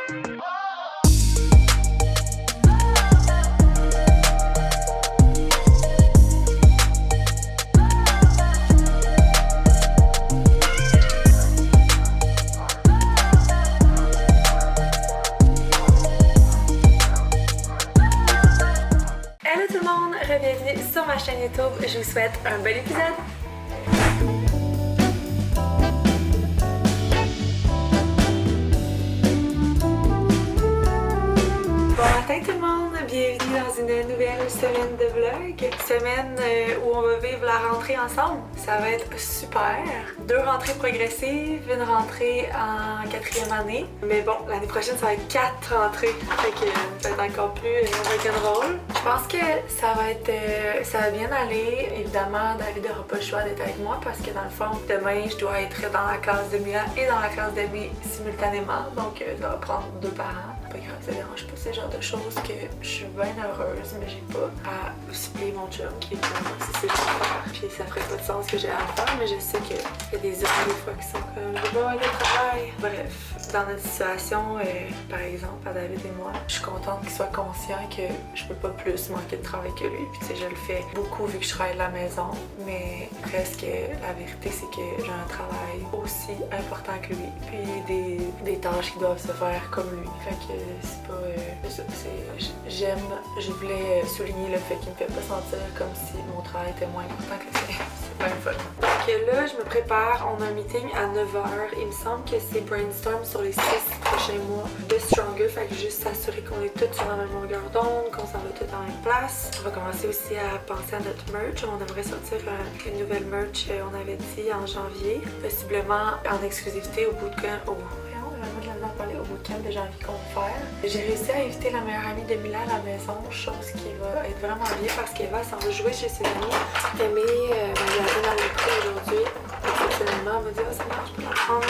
Bienvenue sur ma chaîne YouTube, je vous souhaite un bel épisode! Bon matin tout le monde, bienvenue dans une nouvelle semaine de vlog. Semaine où on va vivre la rentrée ensemble. Ça va être super. 2 rentrées progressives, une rentrée en 4e année. Mais bon, l'année prochaine ça va être 4 rentrées. Fait que ça va être encore plus rock'n'roll. Je pense que ça va bien aller. Évidemment, David n'aura pas le choix d'être avec moi parce que dans le fond, demain je dois être dans la classe de Mila et dans la classe d'Emmy simultanément. Donc je dois prendre 2 parents. Pas grave, ça dérange pas, c'est le genre de choses que je suis bien heureuse, mais j'ai pas à supplier mon chum qui est comme si c'est juste à faire. Puis ça ferait pas de sens que j'ai à faire, mais je sais qu'il y a des hommes des fois qui sont comme je vais aller au travail. Bref, dans notre situation, par exemple, à David et moi, je suis contente qu'il soit conscient que je peux pas plus manquer de travail que lui. Puis tu sais, je le fais beaucoup vu que je travaille de la maison, mais presque la vérité c'est que j'ai un travail aussi important que lui. Puis des tâches qui doivent se faire comme lui. Fait que c'est pas ça, je voulais souligner le fait qu'il me fait pas sentir comme si mon travail était moins important que le sien. C'est pas une folle. Donc là, je me prépare, on a un meeting à 9h. Il me semble que c'est brainstorm sur les 6 prochains mois de Stronger. Fait que juste s'assurer qu'on est tous sur la même longueur d'onde, qu'on s'en va tous en même place. On va commencer aussi à penser à notre merch. On aimerait sortir une nouvelle merch, on avait dit en janvier, possiblement en exclusivité au bootcamp de janvier qu'on va faire. J'ai réussi à inviter la meilleure amie de Mila à la maison, chose qui va être vraiment bien parce qu'Eva s'en va jouer chez ses amis. Aimée m'avait dans le prix aujourd'hui. Exceptionnellement, elle m'a dit « Oh, ça marche, je peux la prendre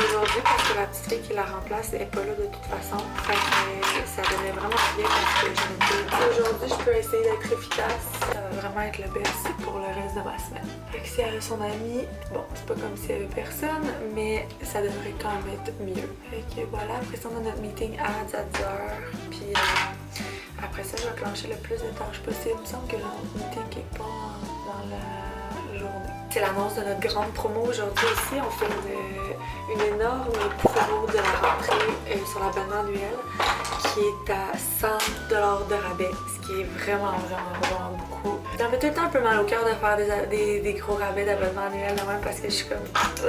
aujourd'hui parce que la petite fille qui la remplace n'est pas là de toute façon. » Fait que ça donnait vraiment bien parce que je me dis « Aujourd'hui, je peux essayer d'être efficace. Ça va vraiment être le best pour le reste de ma semaine. » Fait que si elle a son amie, bon, c'est pas comme s'il y avait personne, mais ça devrait quand même être mieux. Fait que voilà, après ça, on a notre meeting à 10h. Puis après ça, je vais clencher le plus de tâches possible. Il me semble que j'ai un meeting quelque part dans la journée. C'est l'annonce de notre grande promo aujourd'hui aussi. On fait une énorme promo de la rentrée sur l'abonnement annuel qui est à 100$ de rabais, ce qui est vraiment beaucoup. Ça me fait tout le temps un peu mal au cœur de faire des gros rabais d'abonnement annuel quand même parce que je suis comme tu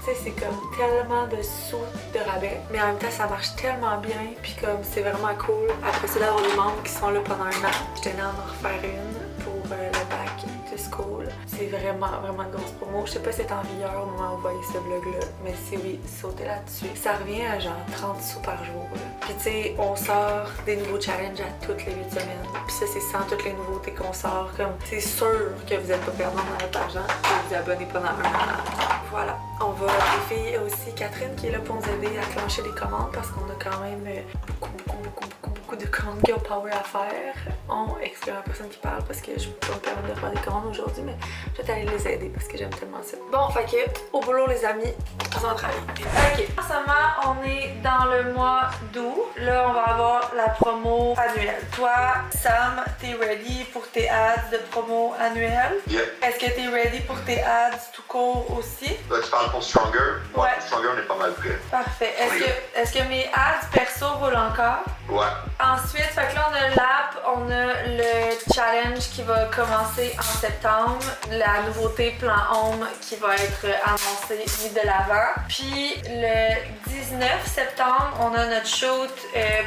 sais, c'est comme tellement de sous de rabais, mais en même temps ça marche tellement bien, puis comme c'est vraiment cool. Après ça, d'avoir des membres qui sont là pendant un an, je tenais à en refaire une pour le back to school. C'est vraiment une grosse promo. Je sais pas si c'est en vigueur au moment où vous voyez ce vlog-là, mais si oui, sautez là-dessus. Ça revient à genre 30 sous par jour. Là. Puis tu sais, on sort des nouveaux challenges à toutes les 8 semaines. Puis ça, c'est sans toutes les nouveautés qu'on sort. Comme c'est sûr que vous êtes pas perdant dans votre argent et vous abonnez pendant un an. Voilà. On va les filles aussi, Catherine qui est là pour nous aider à clencher des commandes parce qu'on a quand même beaucoup de commandes girl power à faire. On exclut la personne qui parle parce que je peux pas me permettre de faire des commandes aujourd'hui, mais je vais aller les aider parce que j'aime tellement ça. Bon, fait que au boulot les amis, on s'en travaille. Ok, en ce moment on est dans le mois d'août. Là on va avoir la promo annuelle. Toi, Sam, t'es ready pour tes ads de promo annuelle? Yep. Est-ce que t'es ready pour tes ads tout court aussi? Tu parles pour Stronger? Ouais. Pour Stronger, on est pas mal prêt. Parfait. Est-ce que mes ads perso roulent encore? Ouais. Ensuite, fait que là on a l'app, on a le challenge qui va commencer en septembre, la nouveauté plan home qui va être annoncée mis de l'avant. Puis le 19 septembre, on a notre shoot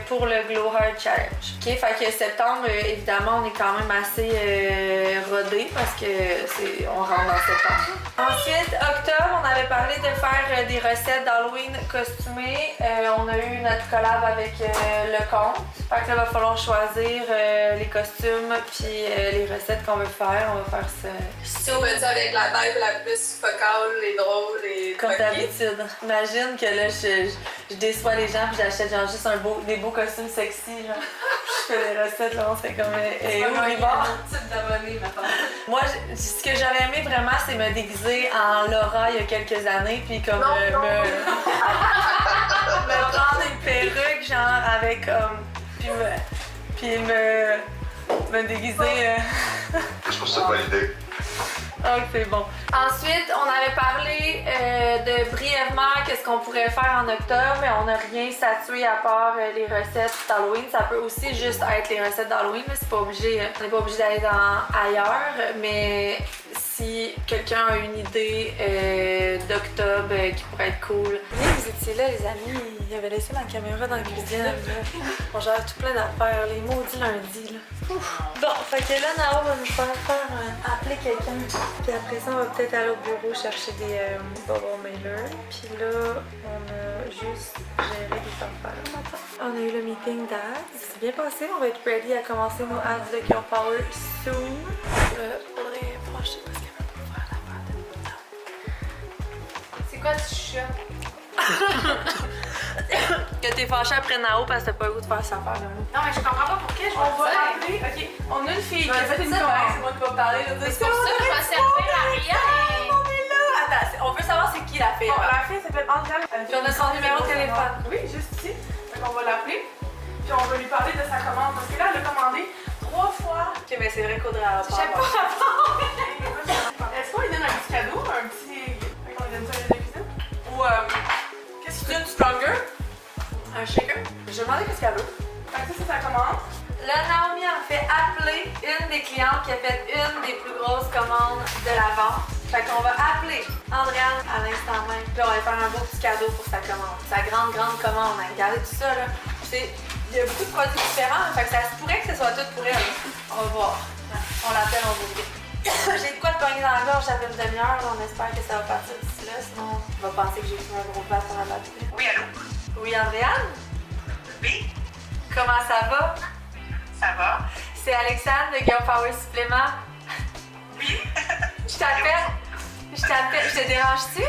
pour le Glow Heart Challenge. Ok, fait que septembre, évidemment, on est quand même assez rodé parce que on rentre dans septembre. Ensuite, octobre, on avait parlé de faire des recettes d'Halloween costumées. On a eu notre collab avec le compte. Fait que là, il va falloir choisir les costumes puis les recettes qu'on veut faire. On va faire ça. Si on met ça avec la vibe la plus focale et drôle et comme d'habitude. Imagine que là, je déçois les gens puis j'achète genre juste des beaux costumes sexy. Genre. Je fais des recettes, là, on serait comme où les bars? type d'abonné, maintenant. Moi, ce que j'aurais aimé vraiment, c'est me déguiser en Laura il y a quelques années puis comme me prendre une perruque genre parler comme. Puis me déguiser. Je trouve ça une bonne idée. Ah, c'est bon. Ensuite, on avait parlé de brièvement qu'est-ce qu'on pourrait faire en octobre, mais on n'a rien statué à part les recettes d'Halloween. Ça peut aussi juste être les recettes d'Halloween, mais c'est pas obligé. On n'est pas obligé d'aller ailleurs, mais si quelqu'un a une idée d'octobre qui pourrait être cool. Oui, vous étiez là, les amis. Il avait laissé ma caméra dans la cuisine. On gère tout plein d'affaires, les maudits lundis. Là. Ouf. Bon, fait que là, Nao va nous faire appeler quelqu'un. Puis après ça, on va peut-être aller au bureau chercher des bubble mailers. Puis là, on a juste géré des affaires le matin. On a eu le meeting d'ads. C'est bien passé. On va être ready à commencer nos ads de Girl Power soon. Faudrait franchir parce qu'elle va pas faire l'affaire de bouton. C'est quoi tu chuchotes? Que t'es fâchée après Nao parce que t'as pas le goût de faire sa affaire. Non, mais je comprends pas pourquoi je On va vais l'appeler. Ok, on a une fille qui a fait une c'est ça, commande. ouais. C'est moi qui vais parler. C'est pour ça que je vais servir à rien. On est là. Attends, on veut savoir c'est qui la fille. Bon, là. la fille s'appelle Angèle. Puis on a son numéro de téléphone. Oui, juste ici. Donc on va l'appeler. Puis on va lui parler de sa commande. Parce que là, elle a commandé 3 fois. Ok, mais c'est vrai qu'Audrey a Je sais pas. Est-ce qu'on lui donne un petit cadeau? Un petit. On lui donne ça à la cuisine? Ou qu'est-ce que c'est une stronger? Un shaker? Je vais demander qu'est-ce qu'elle veut. Fait que ça, c'est sa commande. Là, Naomi a fait appeler une des clientes qui a fait une des plus grosses commandes de la vente. Fait qu'on va appeler Andréane à l'instant même. Puis on va lui faire un beau petit cadeau pour sa commande. Sa grande commande. Regardez tout ça, là. Il y a beaucoup de produits différents. Fait que ça se pourrait que ce soit tout pour elle. On va voir. On l'appelle, on va ouvrir. J'ai de quoi de pogner dans la gorge, ça fait une demi-heure. On espère que ça va partir d'ici là. Sinon, on va penser que j'ai fait un gros plat pour la batterie. Oui, allô? Oui, Andréane? Oui, Comment ça va? ça va? C'est Alexandre de Girl Power Supplément. Oui? Je t'appelle, je te dérange-tu?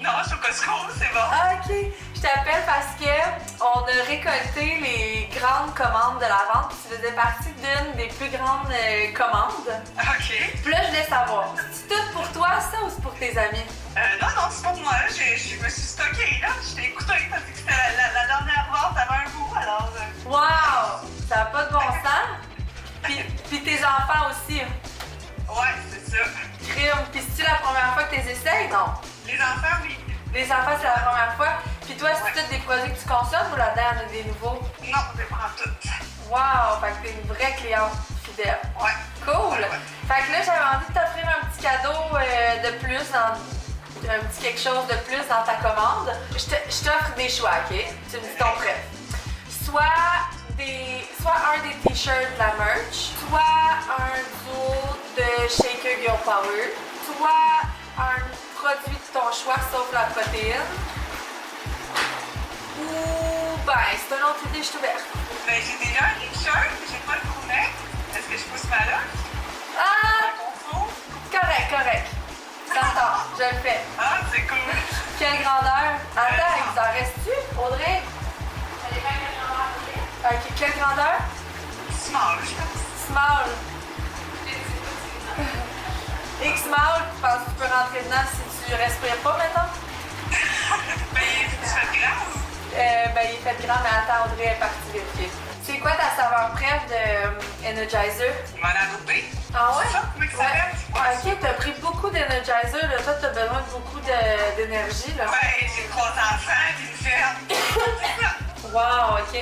Non, je suis au Costco, c'est bon. Ah, ok. Je t'appelle parce que on a récolté les grandes commandes de la vente, puis tu faisais partie d'une des plus grandes commandes. OK. Puis là, je voulais savoir, c'est tout pour toi ça ou c'est pour tes amis? Non, c'est pour moi. Je me suis stockée, là. Je t'ai écouté parce que c'était la dernière vente avait un goût, alors... Wow! Ça n'a pas de bon sens. Puis tes enfants aussi. Ouais, c'est ça. Crime. Puis c'est-tu la première fois que tu les essayes? Non. Les enfants, oui. Les enfants, c'est la première fois. Puis toi, c'est tous des produits que tu consommes ou là-dedans, il y en a des nouveaux? Non, je prends tout. Wow! Fait que t'es une vraie cliente fidèle. Ouais. Cool! Ouais. Fait que là, j'avais envie de t'offrir un petit cadeau de plus, un petit quelque chose de plus dans ta commande. Je t'offre des choix, OK? Tu me dis ton préf. Soit un des t-shirts de la merch, soit un duo de Shaker Girl Power, soit un produit de ton choix sauf la protéine, ou ben, c'est une autre idée, je suis ouverte. Ben, j'ai déjà un t-shirt, j'ai pas le cournet. Est-ce que je pousse ma loge? Ah! Un concours? Correct. T'entends, je le fais. Ah, c'est cool. Quelle grandeur? Attends, il vous en reste-tu, Audrey? Ok, quelle grandeur? Small, je pense. Small. X-small, tu penses que tu peux rentrer dedans si tu respires pas, maintenant? Ben, tu fais grave. Ben, il est fait grand, mais attends, Audrey est partie vérifier. C'est quoi ta saveur préf de Energizer? Manano B. Ah ouais? C'est ça? Comment ça s'appelle? Ouais. Ok, t'as pris beaucoup d'Energizer, là. Toi, t'as besoin de beaucoup d'énergie, là. Ben, j'ai 3 enfants, puis une ferme. Wow, ok.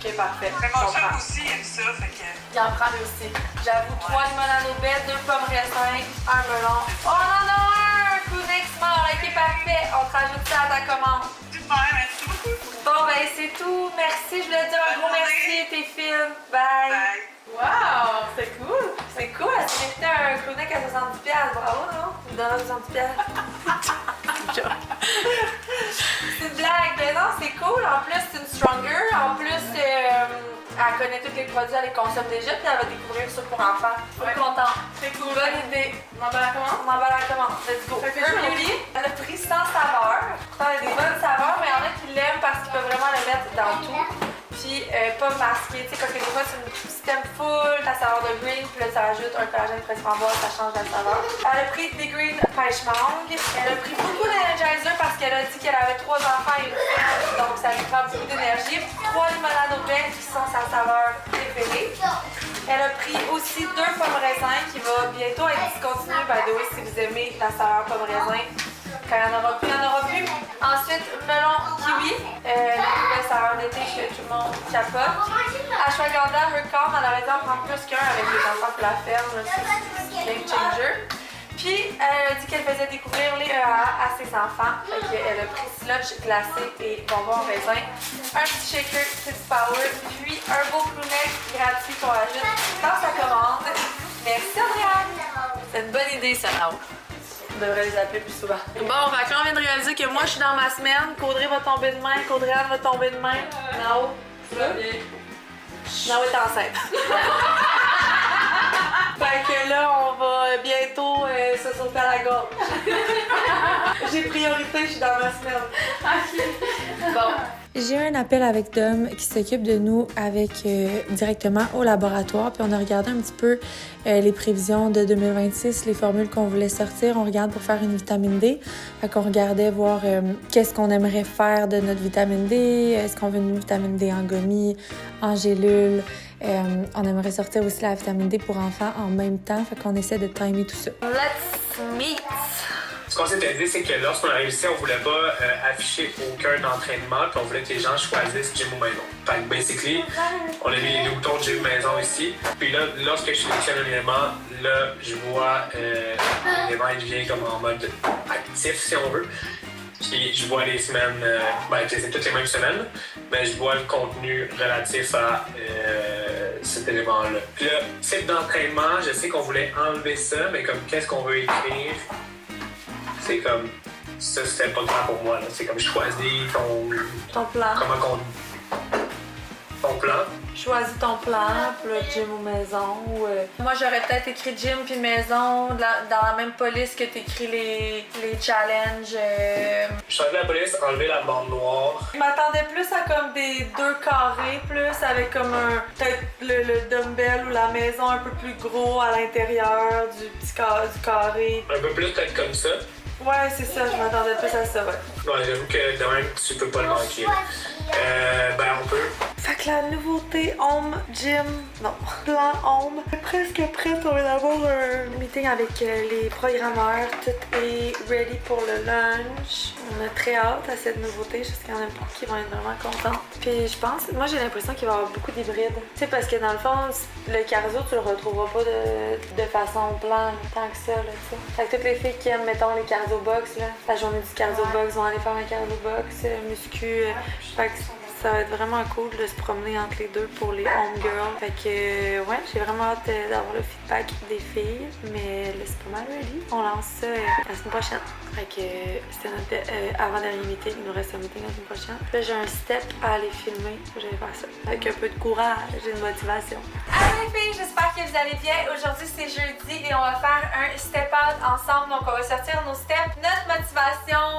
Ok, parfait. Mais Je mon comprends. chum aussi aime ça, fait que... Il en prend lui aussi. J'avoue, 3 limonades au bête, 2 pommes raisins, un melon. Oh, on en a un! Counix mort, ok, parfait. On te rajoute ça à ta commande. Super, merci beaucoup. Bon, ben, c'est tout. Merci, je voulais te dire un gros Bonne journée. merci, t'es fine. Bye. Bye. Wow, c'est cool. C'est cool, elle s'est mérité un Kleenex à 70$. Bravo, non? Tu me donnes 70$. C'est une blague, mais non, c'est cool. En plus, c'est une Stronger. En plus, elle connaît tous les produits, elle les consomme déjà, puis elle va découvrir ça pour enfants. Je suis contente. C'est cool. Bonne idée. On en va à la commande? On en va à la commande. Let's go. Ça fait Her chaud. Beauty, elle a pris sans saveur. Elle a des bonnes saveurs, mais il y en a qui l'aiment parce qu'ils peuvent vraiment le mettre dans tout. Puis pas masqué, tu sais, parce que des fois c'est une système full, ta saveur de green, puis là ça ajoute un collagène presse framboise, ça change la saveur. Elle a pris des green pêche mangue. Elle a pris beaucoup d'Energizer parce qu'elle a dit qu'elle avait 3 enfants et une ferme, donc ça lui prend beaucoup d'énergie. 3 limonades au fait, qui sont sa saveur préférée. Elle a pris aussi 2 pommes raisin qui va bientôt être discontinuée. By the way, si vous aimez la saveur pomme raisin, quand il n'y en aura plus, il n'y en aura plus. Ensuite, melon kiwi, la nouvelle saveur d'été que tout le monde capote. Ashwagandha, Hercom, elle aurait dû en prendre plus qu'un avec les enfants pour la ferme, c'est game changer. Puis, elle a dit qu'elle faisait découvrir les EA à ses enfants. Fait qu'elle a pris slotch glacé et bonbons raisin, un petit shaker Kids Power, puis un beau clownet gratuit qu'on ajoute dans sa commande. Merci, Andréane! C'est une bonne idée, ça, Nao. On devrait les appeler plus souvent. Bon, fait que là, on vient de réaliser que moi, je suis dans ma semaine. Caudrey va tomber de main, Caudriane va tomber de main. Nao, tu vas bien? Nao est enceinte. Fait que là, on va bientôt se sauter à la gorge. J'ai priorité, je suis dans ma semaine. OK. Bon. J'ai eu un appel avec Dom qui s'occupe de nous directement au laboratoire. Puis on a regardé un petit peu les prévisions de 2026, les formules qu'on voulait sortir. On regarde pour faire une vitamine D. Fait qu'on regardait voir qu'est-ce qu'on aimerait faire de notre vitamine D. Est-ce qu'on veut une vitamine D en gommis, en gélule? On aimerait sortir aussi la vitamine D pour enfants en même temps. Fait qu'on essaie de timer tout ça. Let's meet! Ce qu'on s'était dit, c'est que lorsqu'on a réussi, on voulait pas afficher aucun entraînement, puis on voulait que les gens choisissent gym ou maison. Fait que basically, on a mis les 2 boutons gym maison ici. Puis là, lorsque je sélectionne un élément, là, je vois l'élément il devient comme en mode actif, si on veut. Puis je vois les semaines, c'est toutes les mêmes semaines, mais je vois le contenu relatif à cet élément-là. Puis là, type d'entraînement, je sais qu'on voulait enlever ça, mais comme qu'est-ce qu'on veut écrire? C'est comme, ça c'était pas clair pour moi, là. C'est comme, je choisis ton plan. Comment qu'on... Ton plan. Choisis ton plan, puis le gym ou maison. Ou, Moi, j'aurais peut-être écrit gym puis maison dans la même police que t'écris les challenges. Je choisis la police, enlever la bande noire. Je m'attendais plus à comme des 2 carrés, plus avec comme peut-être le dumbbell ou la maison un peu plus gros à l'intérieur du carré. Un peu plus peut-être comme ça. Ouais, c'est ça, je m'attendais plus à ça, ouais. Ouais, j'avoue que de même, tu peux pas le manquer. On peut. Fait que la nouveauté Home Gym, non, plan Home, est presque prête. On vient d'avoir un meeting avec les programmeurs. Tout est ready pour le lunch. On a très hâte à cette nouveauté. Je sais qu'il y en a beaucoup qui vont être vraiment contents. Puis je pense, moi j'ai l'impression qu'il va y avoir beaucoup d'hybrides. Tu sais, parce que dans le fond, le cardio, tu le retrouveras pas de façon plan tant que ça, là, tu sais. Fait que toutes les filles qui aiment, mettons, les cardio box, là, la journée du cardio box vont aller faire un cardio box, muscu. Fait que ça va être vraiment cool de se promener entre les deux pour les homegirls. Fait que, ouais, j'ai vraiment hâte d'avoir le feedback des filles. Mais là, c'est pas mal ready. On lance ça la semaine prochaine. Fait que c'était notre avant-dernier meeting. Il nous reste un meeting la semaine prochaine. Là, j'ai un step à aller filmer. Je vais faire ça. Avec un peu de courage et de motivation. Allô les filles, j'espère que vous allez bien. Aujourd'hui, c'est jeudi et on va faire un step out ensemble. Donc, on va sortir nos steps, notre motivation,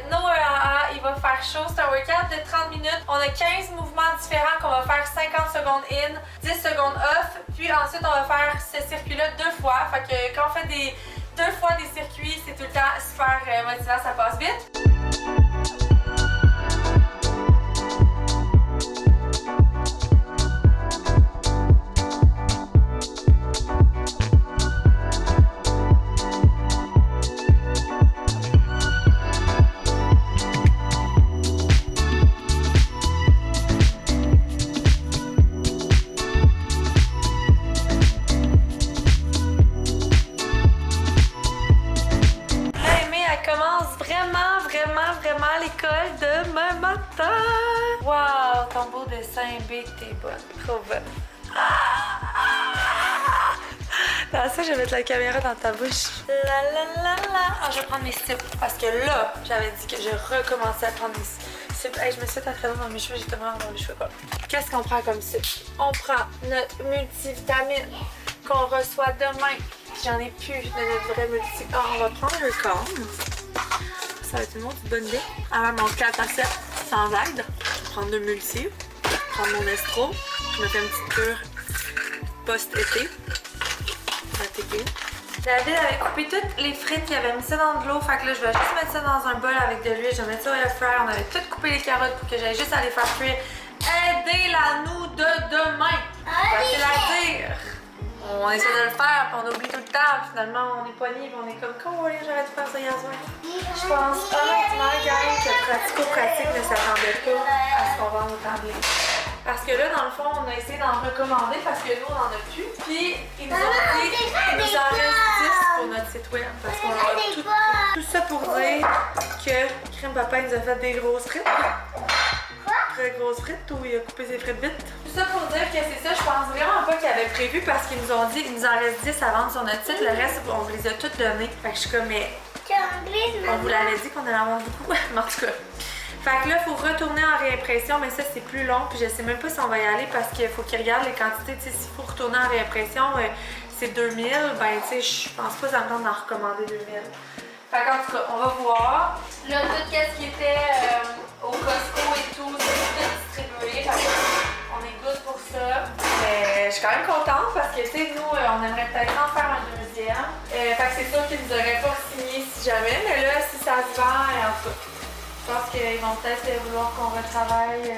nos EAA. Il va faire chaud. C'est un workout de 30 minutes. On a 15 mouvements différents qu'on va faire 50 secondes in, 10 secondes off. Puis ensuite, on va faire ce circuit-là 2 fois. Fait que quand on fait 2 fois des circuits, c'est tout le temps super motivant, ça passe vite. L'école demain matin. Wow, ton beau dessin B, t'es bonne. Trop bonne. Dans ça, je vais mettre la caméra dans ta bouche. La la la la. Ah, je vais prendre mes styles. Parce que là, j'avais dit que je recommençais à prendre mes styles. Hey, je me suis entraînée dans mes cheveux, j'ai tellement dans les cheveux quoi. Qu'est-ce qu'on prend comme styles? On prend notre multivitamine qu'on reçoit demain. J'en ai plus de notre vrai multivitamine. Ah, on va prendre le corps. Ça va être une autre bonne idée. Avant mon 4 à 7 sans aide, je vais prendre 2 multi, je vais prendre mon estro, je me fais une petite cure post-été. David avait coupé toutes les frites, il avait mis ça dans de l'eau, fait que là je vais juste mettre ça dans un bol avec de l'huile, je vais mettre ça au air fryer. On avait tout coupé les carottes pour que j'aille juste aller faire cuire. Aider la on essaie de le faire, puis on oublie tout le temps, puis finalement on est poigné, puis on est comme j'aurais dû faire ça hier soir. Je pense honnêtement, gang, que Pratico-Pratique ne s'attendait pas à ce qu'on vende autant de livres. Parce que là, dans le fond, on a essayé d'en recommander parce que nous, on en a plus. Puis, ils nous ont dit qu'il nous en reste 10 pour notre site web. Parce qu'on a tout ça pour dire que Crème Papa nous a fait des grosses frites. Très grosses frites ou il a coupé ses frites vite. Tout ça pour dire que c'est ça, je pense vraiment pas qu'ils avaient prévu parce qu'ils nous ont dit qu'il nous en reste 10 à vendre sur notre site. Le reste, on vous les a toutes données. Fait que je suis comme, mais on vous l'avait dit qu'on allait en vendre beaucoup. Mais en tout cas. Fait que là, il faut retourner en réimpression, mais ça, c'est plus long. Puis je sais même pas si on va y aller parce qu'il faut qu'ils regardent les quantités. Tu sais, s'il faut retourner en réimpression, c'est 2000. Ben, tu sais, je pense pas ça me tente d'en recommander 2000. Fait qu'en tout cas, on va voir. Là, tout ce qui était au Costco et tout, c'est tout distribué. Fait qu'on est good pour ça. Mais je suis quand même contente parce que, tu sais, nous, on aimerait peut-être en faire un deuxième. Fait que c'est sûr qu'ils nous auraient pas signé si jamais. Mais là, si ça se vend, en tout cas. Je pense qu'ils vont peut-être vouloir qu'on retravaille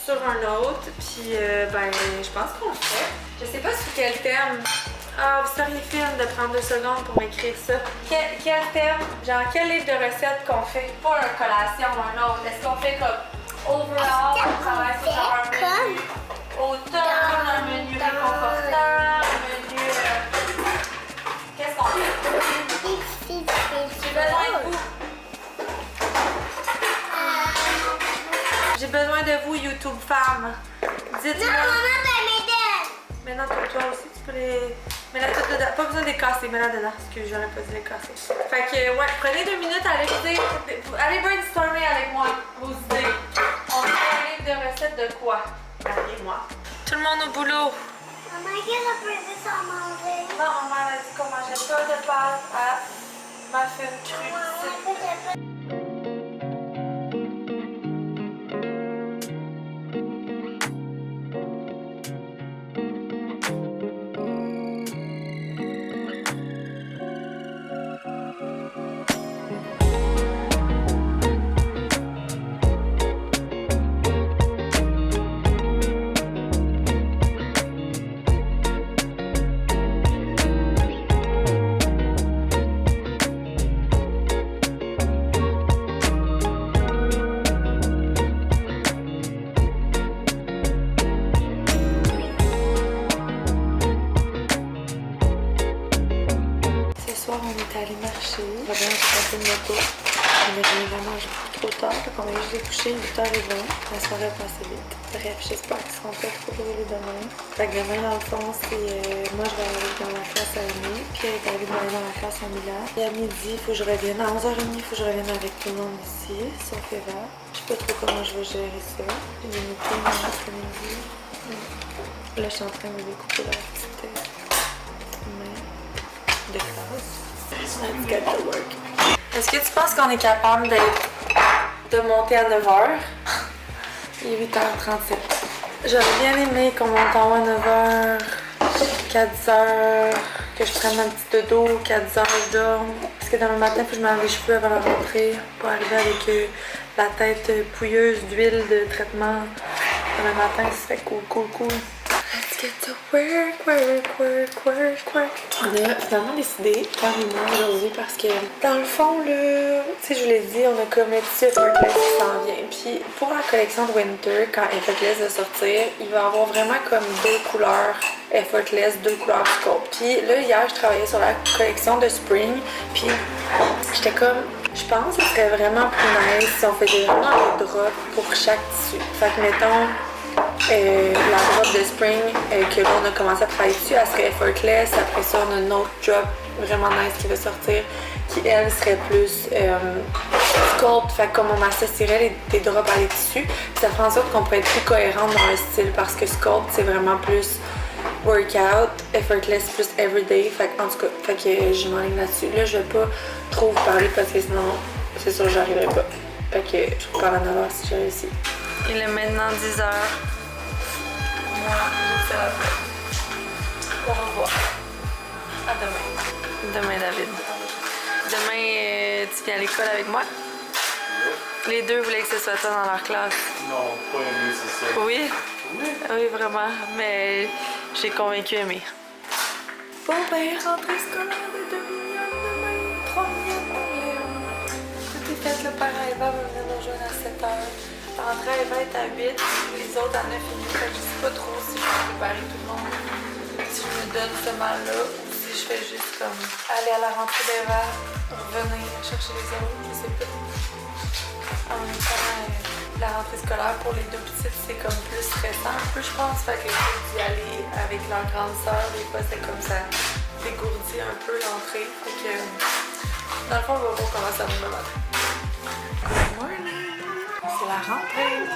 sur un autre. Puis, ben, je pense qu'on le fait. Je sais pas sur quel thème. Ah, vous seriez fine de prendre 2 secondes pour m'écrire ça. Quel thème? Genre, quel livre de recettes qu'on fait? Pas une collation ou un autre. Est-ce qu'on fait comme overall, on travaille sur un menu automne, un menu réconfortant, un menu. Qu'est-ce qu'on fait? J'ai besoin de vous. J'ai besoin de vous, YouTube femmes. Dites-moi. Non, maman, t'as mes dents. Mais non, toi aussi, tu peux les. Mais là, tout dedans. Pas besoin de les casser, mais là dedans. Parce que j'aurais pas dû les casser. Fait que, ouais, prenez 2 minutes, allez brainstormer avec moi vos idées. On fait un livre de recettes de quoi? Appelez-moi. Tout le monde au boulot. Maman, qu'elle a posé sans manger. Non, maman, elle a dit qu'on mangeait pas de pâtes à muffin cru. On est allé marcher. Vraiment, j'ai passé une moto. On est venu vraiment trop tard. Donc on a juste couché 8h20. La soirée a passé vite. Bref, j'espère qu'ils seront pas trop brûlés demain. Fait que demain, dans le fond, c'est. Moi, je vais aller dans la classe à Amy. Puis elle est arrivée de dans la classe à Mila. Et à midi, il faut que je revienne. À 11h30, il faut que je revienne avec tout le monde ici. Sauf Eva. Je sais pas trop comment je vais gérer ça. J'ai des meetings dans l'après-midi. Là, je suis en train de découper la petite main de classe. Let's get to work. Est-ce que tu penses qu'on est capable de monter à 9h? Il est 8h37. J'aurais bien aimé qu'on monte en haut à 9h, 4h, que je prenne un petit dodo, 4h je dorme. Parce que demain matin, il faut que je me lave les cheveux avant la rentrée pour arriver avec la tête pouilleuse d'huile de traitement. Demain matin, ça serait cool. Let's get to work. On a finalement décidé de faire une heure aujourd'hui parce que dans le fond, là, tu sais, je vous l'ai dit, on a comme le petit Effortless qui s'en vient. Puis pour la collection de Winter, quand Effortless va sortir, il va avoir vraiment comme 2 couleurs Effortless, 2 couleurs Sculpt. Puis là, hier, je travaillais sur la collection de Spring. Puis j'étais comme, je pense que ce serait vraiment plus nice si on faisait vraiment des drops pour chaque tissu. Fait que mettons, la drop de Spring que là on a commencé à travailler dessus, elle serait Effortless. Après ça, on a une autre drop vraiment nice qui va sortir qui elle serait plus Sculpt. Fait comme on associerait des drops à des tissus, ça fait en sorte qu'on peut être plus cohérent dans le style parce que Sculpt c'est vraiment plus workout, Effortless plus everyday. Fait en tout cas, fait que je m'enligne là-dessus. Là je vais pas trop vous parler parce que sinon c'est sûr j'arriverai pas. Fait que je vous parle à 9h si j'ai réussi. Il est maintenant 10h. Moi, je sais pas. Au revoir. À demain. Demain, David. Demain, tu viens à l'école avec moi? Les deux voulaient que ce soit toi dans leur classe. Non, pas aimé, c'est ça. Oui? Oui? Oui, vraiment. Mais J'ai convaincu Aimé. Bon ben, rentrée scolaire de 2 mignonnes demain, 3 mignonnes. Tout est fait, le père Eva va venir nous rejoindre à 7h. La rentrée Eva est à 8, les autres à 9h30. Fait que je sais pas trop si je vais préparer tout le monde, si je me donne ce mal-là ou si je fais juste comme aller à la rentrée d'Eva, revenir chercher les autres, je sais pas. En même temps, la rentrée scolaire pour les 2 petites, c'est comme plus stressant. Un peu, je pense, fait que d'y aller avec leur grande sœur, des fois, c'est comme ça dégourdit un peu l'entrée. Fait que, dans le fond, on va voir comment ça va me battre. Good morning! C'est la rentrée!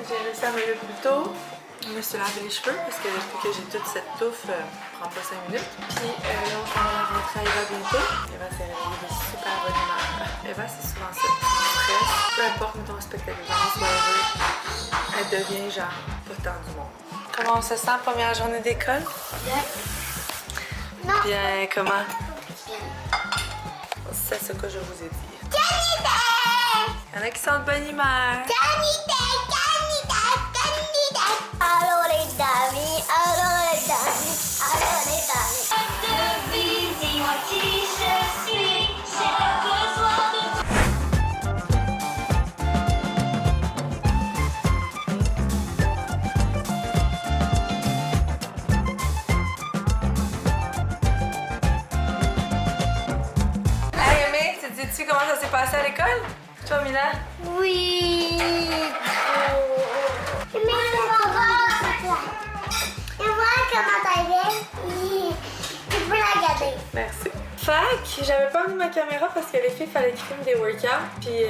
J'ai réussi à me lever plus tôt. Je me suis lavé les cheveux parce que depuis que j'ai toute cette touffe, prend pas 5 minutes. Puis là, on va à la rentrée à Eva bientôt. Eva s'est réveillée de super bonne humeur. Eva, c'est souvent ça. Stress. Peu importe, mettons, un spectacle de danse, whatever, elle devient genre pas tant du monde. Comment on se sent première journée d'école? Bien. Non. Bien, comment? C'est ce que je vous ai dit. Il y en a qui sont de bonne humeur. Allô les dames, allô les dames, allô les dames. Devine, dis-moi qui je suis, j'ai besoin de Hey Aimé, te dis-tu comment ça s'est passé à l'école? Toi, Mila? Oui. Mais et voilà comment t'as fait. Oui. Tu peux la garder. Merci. Fait que j'avais pas mis ma caméra parce que les filles fallait qu'ils filment des workouts. Puis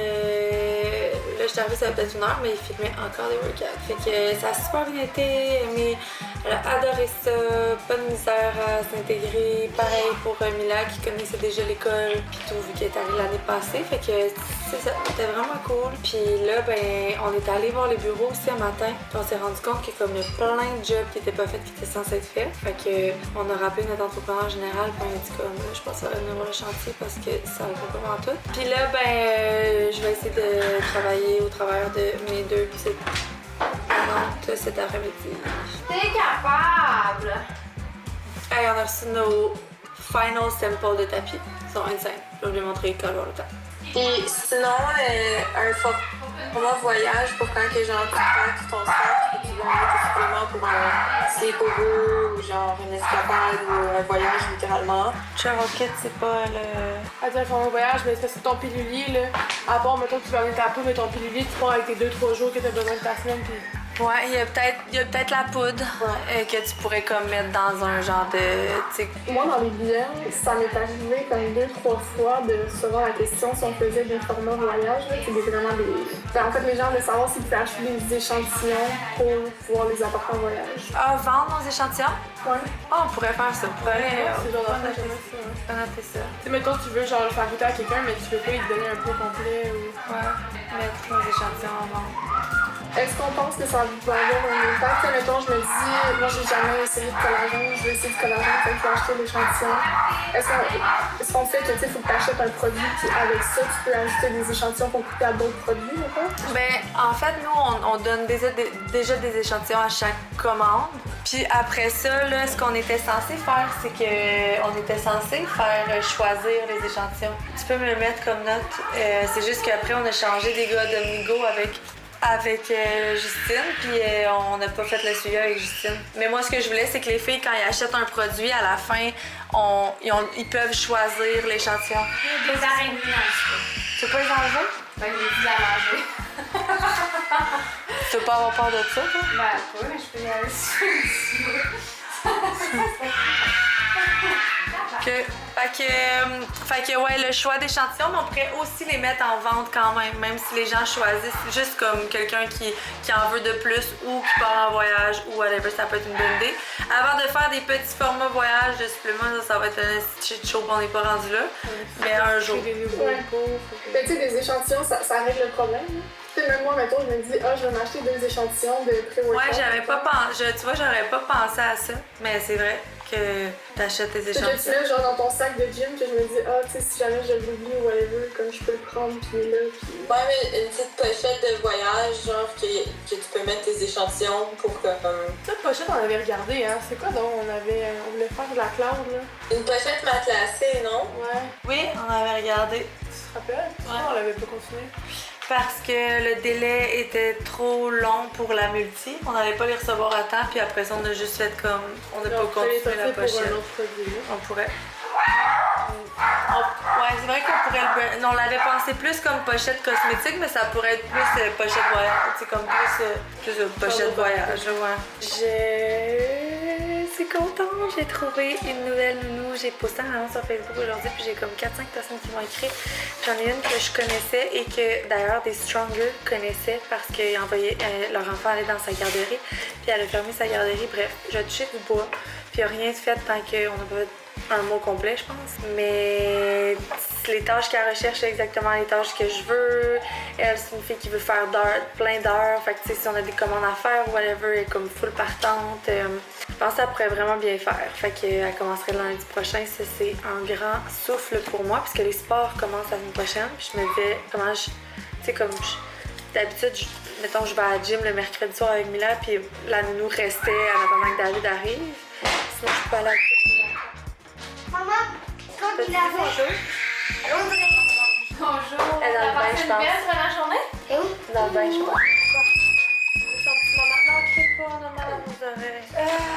là, j'étais arrivée, ça avait peut-être 1 heure, mais ils filmaient encore des workouts. Fait que ça a super bien été. Mais elle a adoré ça. Pas de misère à s'intégrer. Pareil pour Mila qui connaissait déjà l'école. Puis tout, vu qu'elle est allée l'année passée. Fait que ça, c'était vraiment cool. Puis là, ben, on est allé voir les bureaux aussi un matin. Puis on s'est rendu compte qu'il y a comme plein de jobs qui étaient pas faits, qui étaient censés être faits. Fait que on a rappelé notre entrepreneur général. Puis on a dit comme, je pense à venir voir le chantier parce que ça va pas vraiment tout. Puis là, ben, je vais essayer de travailler au travers de mes 2 petites annonces cet après-midi. T'es capable! Hey, on a reçu nos final samples de tapis. Ils sont insane. Je vais vous les montrer quand le temps. Puis sinon, un format voyage pour quand que genre tu pars ton sac et tu vas mettre des suppléments pour un sleepover ou genre une escapade ou un voyage littéralement. Travel kit, c'est pas le... Attends, le format voyage, mais c'est parce que ton pilulier, là, à part, mettons, que tu vas amener ta peau, mais ton pilulier, tu pars avec tes 2-3 jours que t'as besoin de ta semaine, puis... Ouais, il y a peut-être la poudre que tu pourrais comme mettre dans un genre de... Moi, dans les billets, ça m'est arrivé comme 2-3 fois de recevoir la question si on faisait des formats voyage. C'est vraiment des... Enfin, en fait, les gens veulent savoir s'ils pouvaient acheter des échantillons pour pouvoir les apporter en voyage. Ah, vendre nos échantillons? Ouais. Ah, on pourrait faire ça. On pourrait C'est genre noter d'affaires, j'aime ça. noter ça. Tu sais, mettons, tu veux genre le faire goûter à quelqu'un, mais tu veux pas lui donner un pot complet ou... Ouais, mettre nos échantillons en vente. Est-ce qu'on pense que ça va avoir un impact? Tu sais, mettons, je me dis, moi j'ai jamais essayé de collagène, je vais essayer de collagène, fait que je vais acheter l'échantillon. Est-ce qu'on fait que, tu sais, faut que tu achètes un produit, puis avec ça, tu peux ajouter des échantillons pour coûter à d'autres produits, mettons? Ben, en fait, nous, on donne déjà des échantillons à chaque commande. Puis après ça, là, ce qu'on était censé faire, c'est qu'on était censé faire choisir les échantillons. Tu peux me le mettre comme note. C'est juste qu'après, on a changé des gars de Migo avec Justine, puis on n'a pas fait le suivi avec Justine. Mais moi, ce que je voulais, c'est que les filles, quand ils achètent un produit, à la fin, ils peuvent choisir l'échantillon. Des araignées dans le cheveu. Tu veux pas les enlever? Ben, j'ai dit la manger. Tu veux pas avoir peur de ça, toi? Ben, pas, mais je peux y aller dessus. Fait que ouais, le choix d'échantillons, mais on pourrait aussi les mettre en vente quand même si les gens choisissent juste comme quelqu'un qui en veut de plus ou qui part en voyage ou whatever, ça peut être une bonne idée. Avant de faire des petits formats voyage de suppléments, ça va être un shit show, on n'est pas rendu là, mais un jour. Ouais. Mais tu sais, des échantillons, ça règle le problème. Tu sais, même moi, mettons, je me dis, je vais m'acheter 2 échantillons de pré-workout. Ouais, j'avais pas pensé. Tu vois, j'aurais pas pensé à ça. Mais c'est vrai que t'achètes tes C'est que tu échantillons. mets genre dans ton sac de gym, que je me dis, tu sais, si jamais je l'oublie ou whatever, comme je peux le prendre, puis là, puis. Ouais, mais une petite pochette de voyage, genre que tu peux mettre tes échantillons pour que. Cette pochette, on avait regardé, hein. C'est quoi donc? On voulait faire de la cloud, là. Une pochette matelassée, non? Ouais. Oui, on avait regardé. Tu te rappelles? Ouais. On l'avait pas continué. Parce que le délai était trop long pour la multi. On n'allait pas les recevoir à temps, puis après ça, on a juste fait comme. On n'a pas continué la pochette. Pour un autre produit. On pourrait. Ouais, c'est vrai qu'on pourrait le. On l'avait pensé plus comme pochette cosmétique, mais ça pourrait être plus pochette voyage. C'est comme plus pochette voyage, ouais. Je suis contente, j'ai trouvé une nouvelle nounou. J'ai posté un annonce sur Facebook aujourd'hui, puis j'ai comme 4-5 personnes qui m'ont écrit. J'en ai une que je connaissais et que d'ailleurs des Stronger connaissaient parce qu'ils envoyaient leur enfant aller dans sa garderie, puis elle a fermé sa garderie. Bref, j'ai touché du bois, puis il n'y a rien de fait tant qu'on n'a pas un mot complet, je pense. Mais les tâches qu'elle recherche, c'est exactement les tâches que je veux. Elle, c'est une fille qui veut faire plein d'heures. Fait que, tu sais, si on a des commandes à faire ou whatever, elle est comme full partante. Je pense que ça pourrait vraiment bien faire. Fait qu'elle commencerait lundi prochain. Ça, c'est un grand souffle pour moi, puisque les sports commencent la semaine prochaine. Puis je me disais, comment je. Tu sais, comme d'habitude, mettons, je vais à la gym le mercredi soir avec Mila, puis la nounou restait en attendant que David arrive. Sinon, je peux aller à Maman, quand il avait. Bonjour. Elle est dans le bain, je pense. Pendant la journée? Et où? Dans le bain, je pense. Son petit moment, non, crie pas, on a mal à nos oreilles.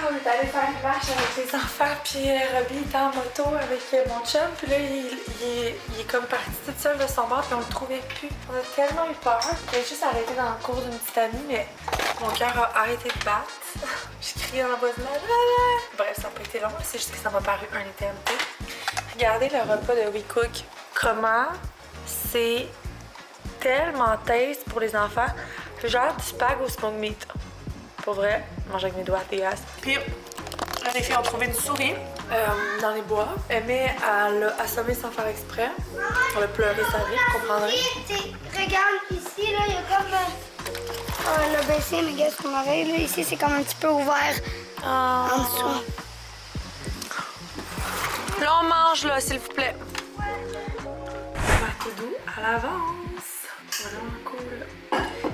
On est allé faire une marche avec les enfants, puis Robbie était en moto avec mon chum, puis là, il est comme parti tout seul de son bord, puis on le trouvait plus. On a tellement eu peur. Il a juste arrêté dans le cours d'une petite amie, mais mon cœur a arrêté de battre. Je criais dans la voisinage. Bref, ça n'a pas été long, c'est juste que ça m'a paru un éternité. Regardez le repas de WeCook. Comment c'est tellement taste pour les enfants. C'est genre du spag au smoked meat. Pour vrai, manger avec mes doigts, dégueulasse. Puis, les filles ont trouvé une souris dans les bois. Aimée, elle l'a assommée sans faire exprès. Elle a pleuré sa vie, vous comprendrez. Regarde, ici, là, il y a comme. Elle a baissé, mais regarde son oreille, là. Ici, c'est comme un petit peu ouvert en dessous. Là, on mange, là, s'il vous plaît. Matou doux à l'avance. Vraiment cool.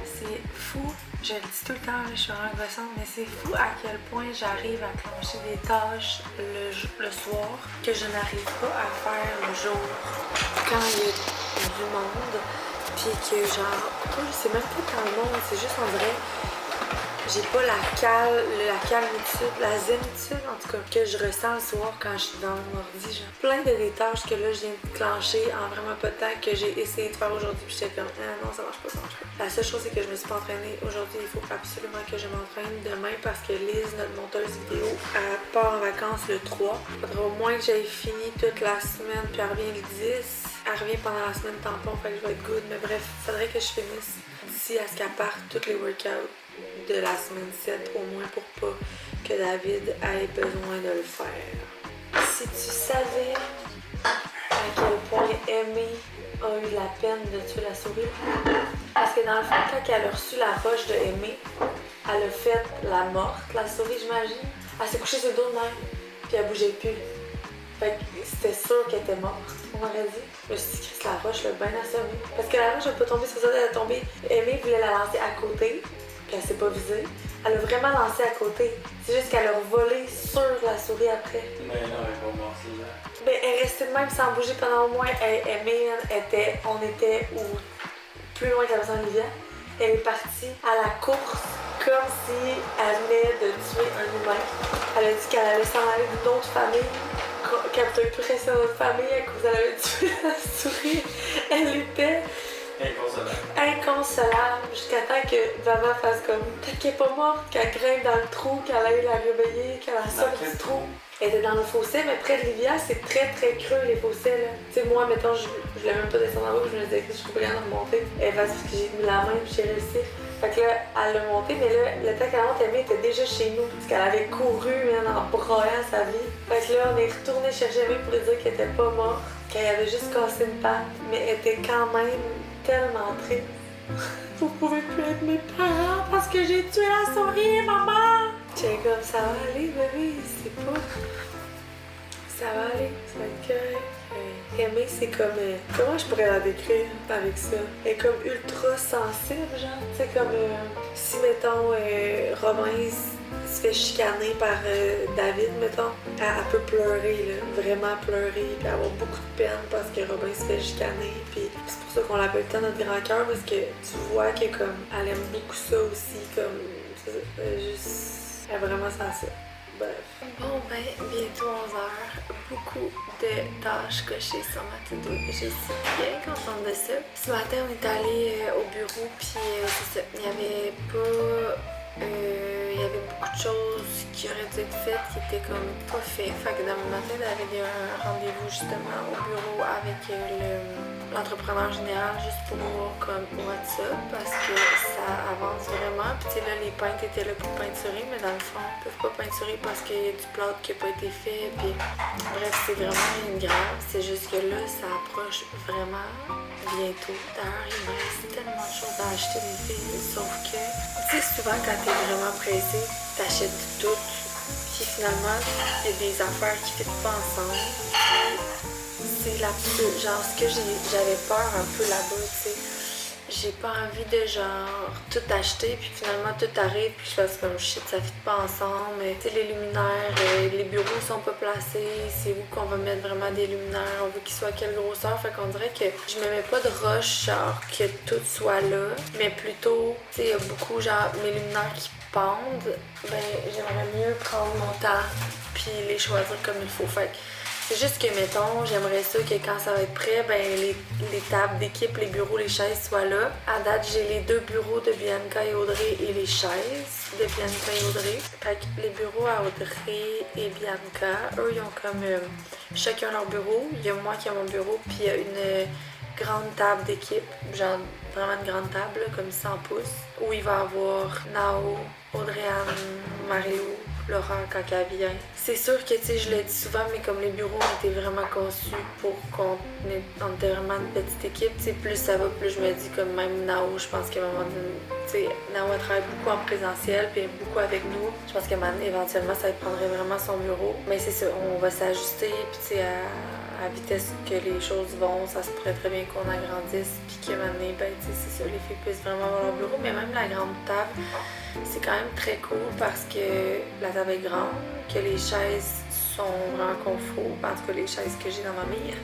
C'est fou. Je le dis tout le temps, je suis angoissante, mais c'est fou à quel point j'arrive à clencher des tâches le soir que je n'arrive pas à faire le jour. Quand il y a du monde, puis que genre, c'est même pas tant le monde, c'est juste en vrai. J'ai pas la calmitude, la zénitude en tout cas que je ressens le soir quand je suis dans mon ordi. Genre plein de des tâches que là je viens de clencher en vraiment peu de temps que j'ai essayé de faire aujourd'hui puis j'étais comme non ça marche pas. La seule chose c'est que je me suis pas entraînée aujourd'hui. Il faut absolument que je m'entraîne demain parce que Liz, notre monteuse vidéo, elle part en vacances le 3. Il faudra au moins que j'aille fini toute la semaine puis elle revient le 10. Elle revient pendant la semaine tampon, fait que je vais être good. Mais bref, il faudrait que je finisse d'ici à ce qu'elle parte tous les workouts de la semaine 7 au moins pour pas que David ait besoin de le faire. Si tu savais à quel point Amy a eu la peine de tuer la souris, parce que dans le fond, quand elle a reçu la roche de Amy, elle a fait la morte, la souris j'imagine. Elle s'est couchée sur le dos de même, puis elle bougeait plus. Fait que c'était sûr qu'elle était morte, on m'aurait dit. Je me suis dit, Chris, la roche l'a bien assommée. Parce que la roche n'a pas tombé sur ça, elle a tombé. Amy voulait la lancer à côté. Puis elle s'est pas visée. Elle a vraiment lancé à côté. C'est juste qu'elle a volé sur la souris après. Mais non, elle est pas morte, là. Ben, elle restait de même sans bouger pendant au moins. On était plus loin que la maison Olivia. Elle est partie à la course comme si elle venait de tuer un humain. Elle a dit qu'elle allait s'en aller d'une autre famille, qu'elle pouvait plus rester dans notre famille à cause qu'elle avait tué la souris. Elle était inconsolable jusqu'à temps que Vava fasse comme peut-être qu'elle est pas morte, qu'elle grimpe dans le trou, qu'elle aille la réveiller, qu'elle la sorte du trou. Elle était dans le fossé, mais près de Livia, c'est très très creux les fossés là. Tu sais, moi, mettons, je voulais même pas descendre en haut, je me disais que je pouvais rien remonter. Et parce que j'ai mis la main puis j'ai réussi. Fait que là, elle l'a monté, mais là, le temps qu'elle monte, Amy était déjà chez nous. Parce qu'elle avait couru, même, en broyant sa vie. Fait que là, on est retourné chercher Amy pour lui dire qu'elle était pas morte, qu'elle avait juste cassé une patte, mais elle était quand même tellement triste. Vous pouvez plus être mes parents parce que j'ai tué la souris, maman! J'étais comme, ça va aller, bébé, c'est pas... Ça va aller, ça va être correct. Aimer, c'est comme... comment je pourrais la décrire avec ça? Elle est comme ultra sensible, genre. C'est comme... si, mettons, Romain se fait chicaner par David, mettons, elle peut pleurer, là, vraiment pleurer, puis avoir beaucoup de peine parce que Robin se fait chicaner, puis c'est pour ça qu'on l'appelle tant notre grand cœur, parce que tu vois que comme elle aime beaucoup ça aussi, comme juste, elle est vraiment sensible. Bref. Bon ben, bientôt 11h, beaucoup de tâches cochées sur ma to-do. Je suis bien contente de ça. Ce matin, on est allé au bureau, puis c'est ça, il y avait beaucoup de choses qui auraient dû être faites qui étaient comme pas faites. Fait que dans le matin, j'avais un rendez-vous justement au bureau avec l'entrepreneur général juste pour voir comme what's up parce que ça avance vraiment. Puis tu sais là, les peintres étaient là pour peinturer, mais dans le fond, ils peuvent pas peinturer parce qu'il y a du plâtre qui a pas été fait. Puis bref, c'est vraiment rien de grave. C'est juste que là, ça approche vraiment bientôt. D'ailleurs, il me reste tellement de choses à acheter des filles, sauf que tu sais, souvent quand t'es vraiment pressé, t'achètes tout, puis finalement, il y a des affaires qui ne fitent pas ensemble. C'est genre ce que j'avais peur un peu là-bas, tu sais. J'ai pas envie de genre tout acheter, puis finalement tout arrive, puis je fais comme shit, ça fit pas ensemble. Tu sais, les luminaires, les bureaux sont pas placés, c'est où qu'on va mettre vraiment des luminaires, on veut qu'ils soient à quelle grosseur. Fait qu'on dirait que je me mets pas de rush, genre que tout soit là, mais plutôt, tu sais, il y a beaucoup genre mes luminaires qui pendent, ben j'aimerais mieux prendre mon temps, puis les choisir comme il faut. Fait c'est juste que, mettons, j'aimerais ça que quand ça va être prêt, ben les tables d'équipe, les bureaux, les chaises soient là. À date, j'ai les 2 bureaux de Bianca et Audrey et les chaises de Bianca et Audrey. Fait que les bureaux à Audrey et Bianca, eux, ils ont comme chacun leur bureau. Il y a moi qui ai mon bureau, puis il y a une grande table d'équipe, genre vraiment une grande table, là, comme 100 pouces, où il va y avoir Nao, Audrey-Anne, Marie-Lou, Laura quand elle vient. C'est sûr que, tu sais, je le dis souvent, mais comme les bureaux ont été vraiment conçus pour qu'on était vraiment une petite équipe, tu sais, plus ça va, plus je me dis comme même Nao, je pense qu'à un moment donné, tu sais, Nao elle travaille beaucoup en présentiel, puis beaucoup avec nous. Je pense qu'à un moment donné, éventuellement, ça prendrait vraiment son bureau. Mais c'est ça, on va s'ajuster, puis tu sais, à la vitesse que les choses vont, ça se pourrait très bien qu'on agrandisse, puis qu'à un moment donné, ben, tu sais, c'est ça, les filles puissent vraiment avoir leur bureau, mais même la grande table, c'est quand même très cool parce que la table est grande, que les chaises sont vraiment confort, en tout cas les chaises que j'ai dans ma mire.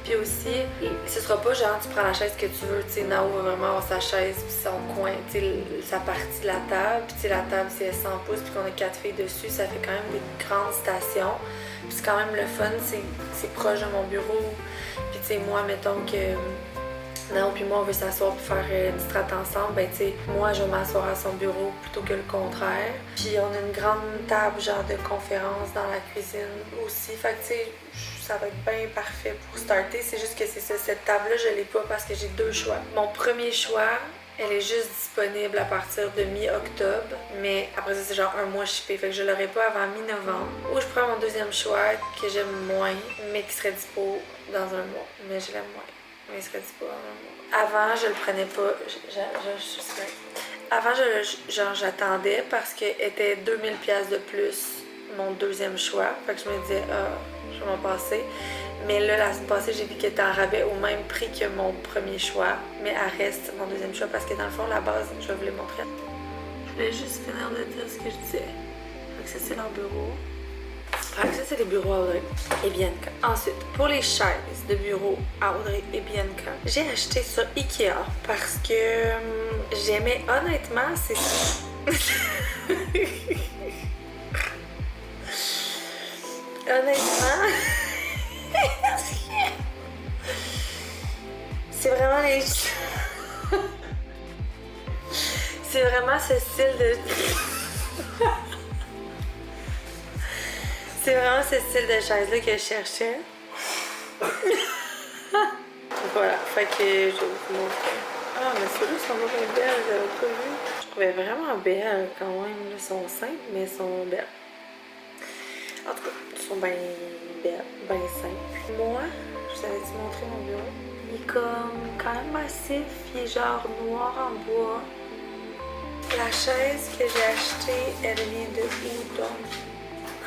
Puis aussi, ce sera pas genre tu prends la chaise que tu veux, tu sais, Nao va vraiment avoir sa chaise puis son coin, tu sais, sa partie de la table, puis tu sais, la table c'est 100 pouces puis qu'on a 4 filles dessus, ça fait quand même des grandes stations. Puis c'est quand même le fun, c'est proche de mon bureau. Puis tu sais, moi, mettons que Nao puis moi on veut s'asseoir pour faire une strat ensemble, ben tu sais, moi je vais m'asseoir à son bureau plutôt que le contraire. Puis on a une grande table genre de conférence dans la cuisine aussi, fait que tu sais, ça va être bien parfait pour starter. C'est juste que c'est ça, cette table-là je l'ai pas parce que j'ai 2 choix. Mon premier choix, elle est juste disponible à partir de mi-octobre, mais après ça c'est genre un mois shippé, fait que je l'aurai pas avant mi-novembre. Ou je prends mon deuxième choix que j'aime moins, mais qui serait dispo dans un mois, mais je l'aime moins. Mais il serait dispo dans un mois. Avant, je le prenais pas. Avant, j'attendais parce qu'elle était 2000$ de plus, mon deuxième choix. Fait que je me disais, je vais m'en passer. Mais là, la semaine passée, j'ai vu qu'elle était en rabais au même prix que mon premier choix. Mais elle reste mon deuxième choix parce que dans le fond, la base, je vais vous les montrer. Je voulais juste finir de dire ce que je disais. Fait que ça, c'est leur bureau. Fait que ça, c'est les bureaux à Audrey et Bianca. Ensuite, pour les chaises de bureau à Audrey et Bianca, j'ai acheté sur Ikea parce que j'aimais, honnêtement, c'est honnêtement, c'est vraiment les... c'est vraiment ce style de... C'est vraiment ce style de chaise-là que je cherchais. Voilà, fait que je vais vous montrer. Ah, mais ceux-là sont vraiment belles, j'avais pas vu. Je trouvais vraiment belles quand même. Ils sont simples, mais ils sont belles. En tout cas, ils sont bien belles, bien simples. Moi, je vous avais-tu montré mon bureau? Il est comme quand même massif, il est genre noir en bois. La chaise que j'ai achetée, elle vient de Udon.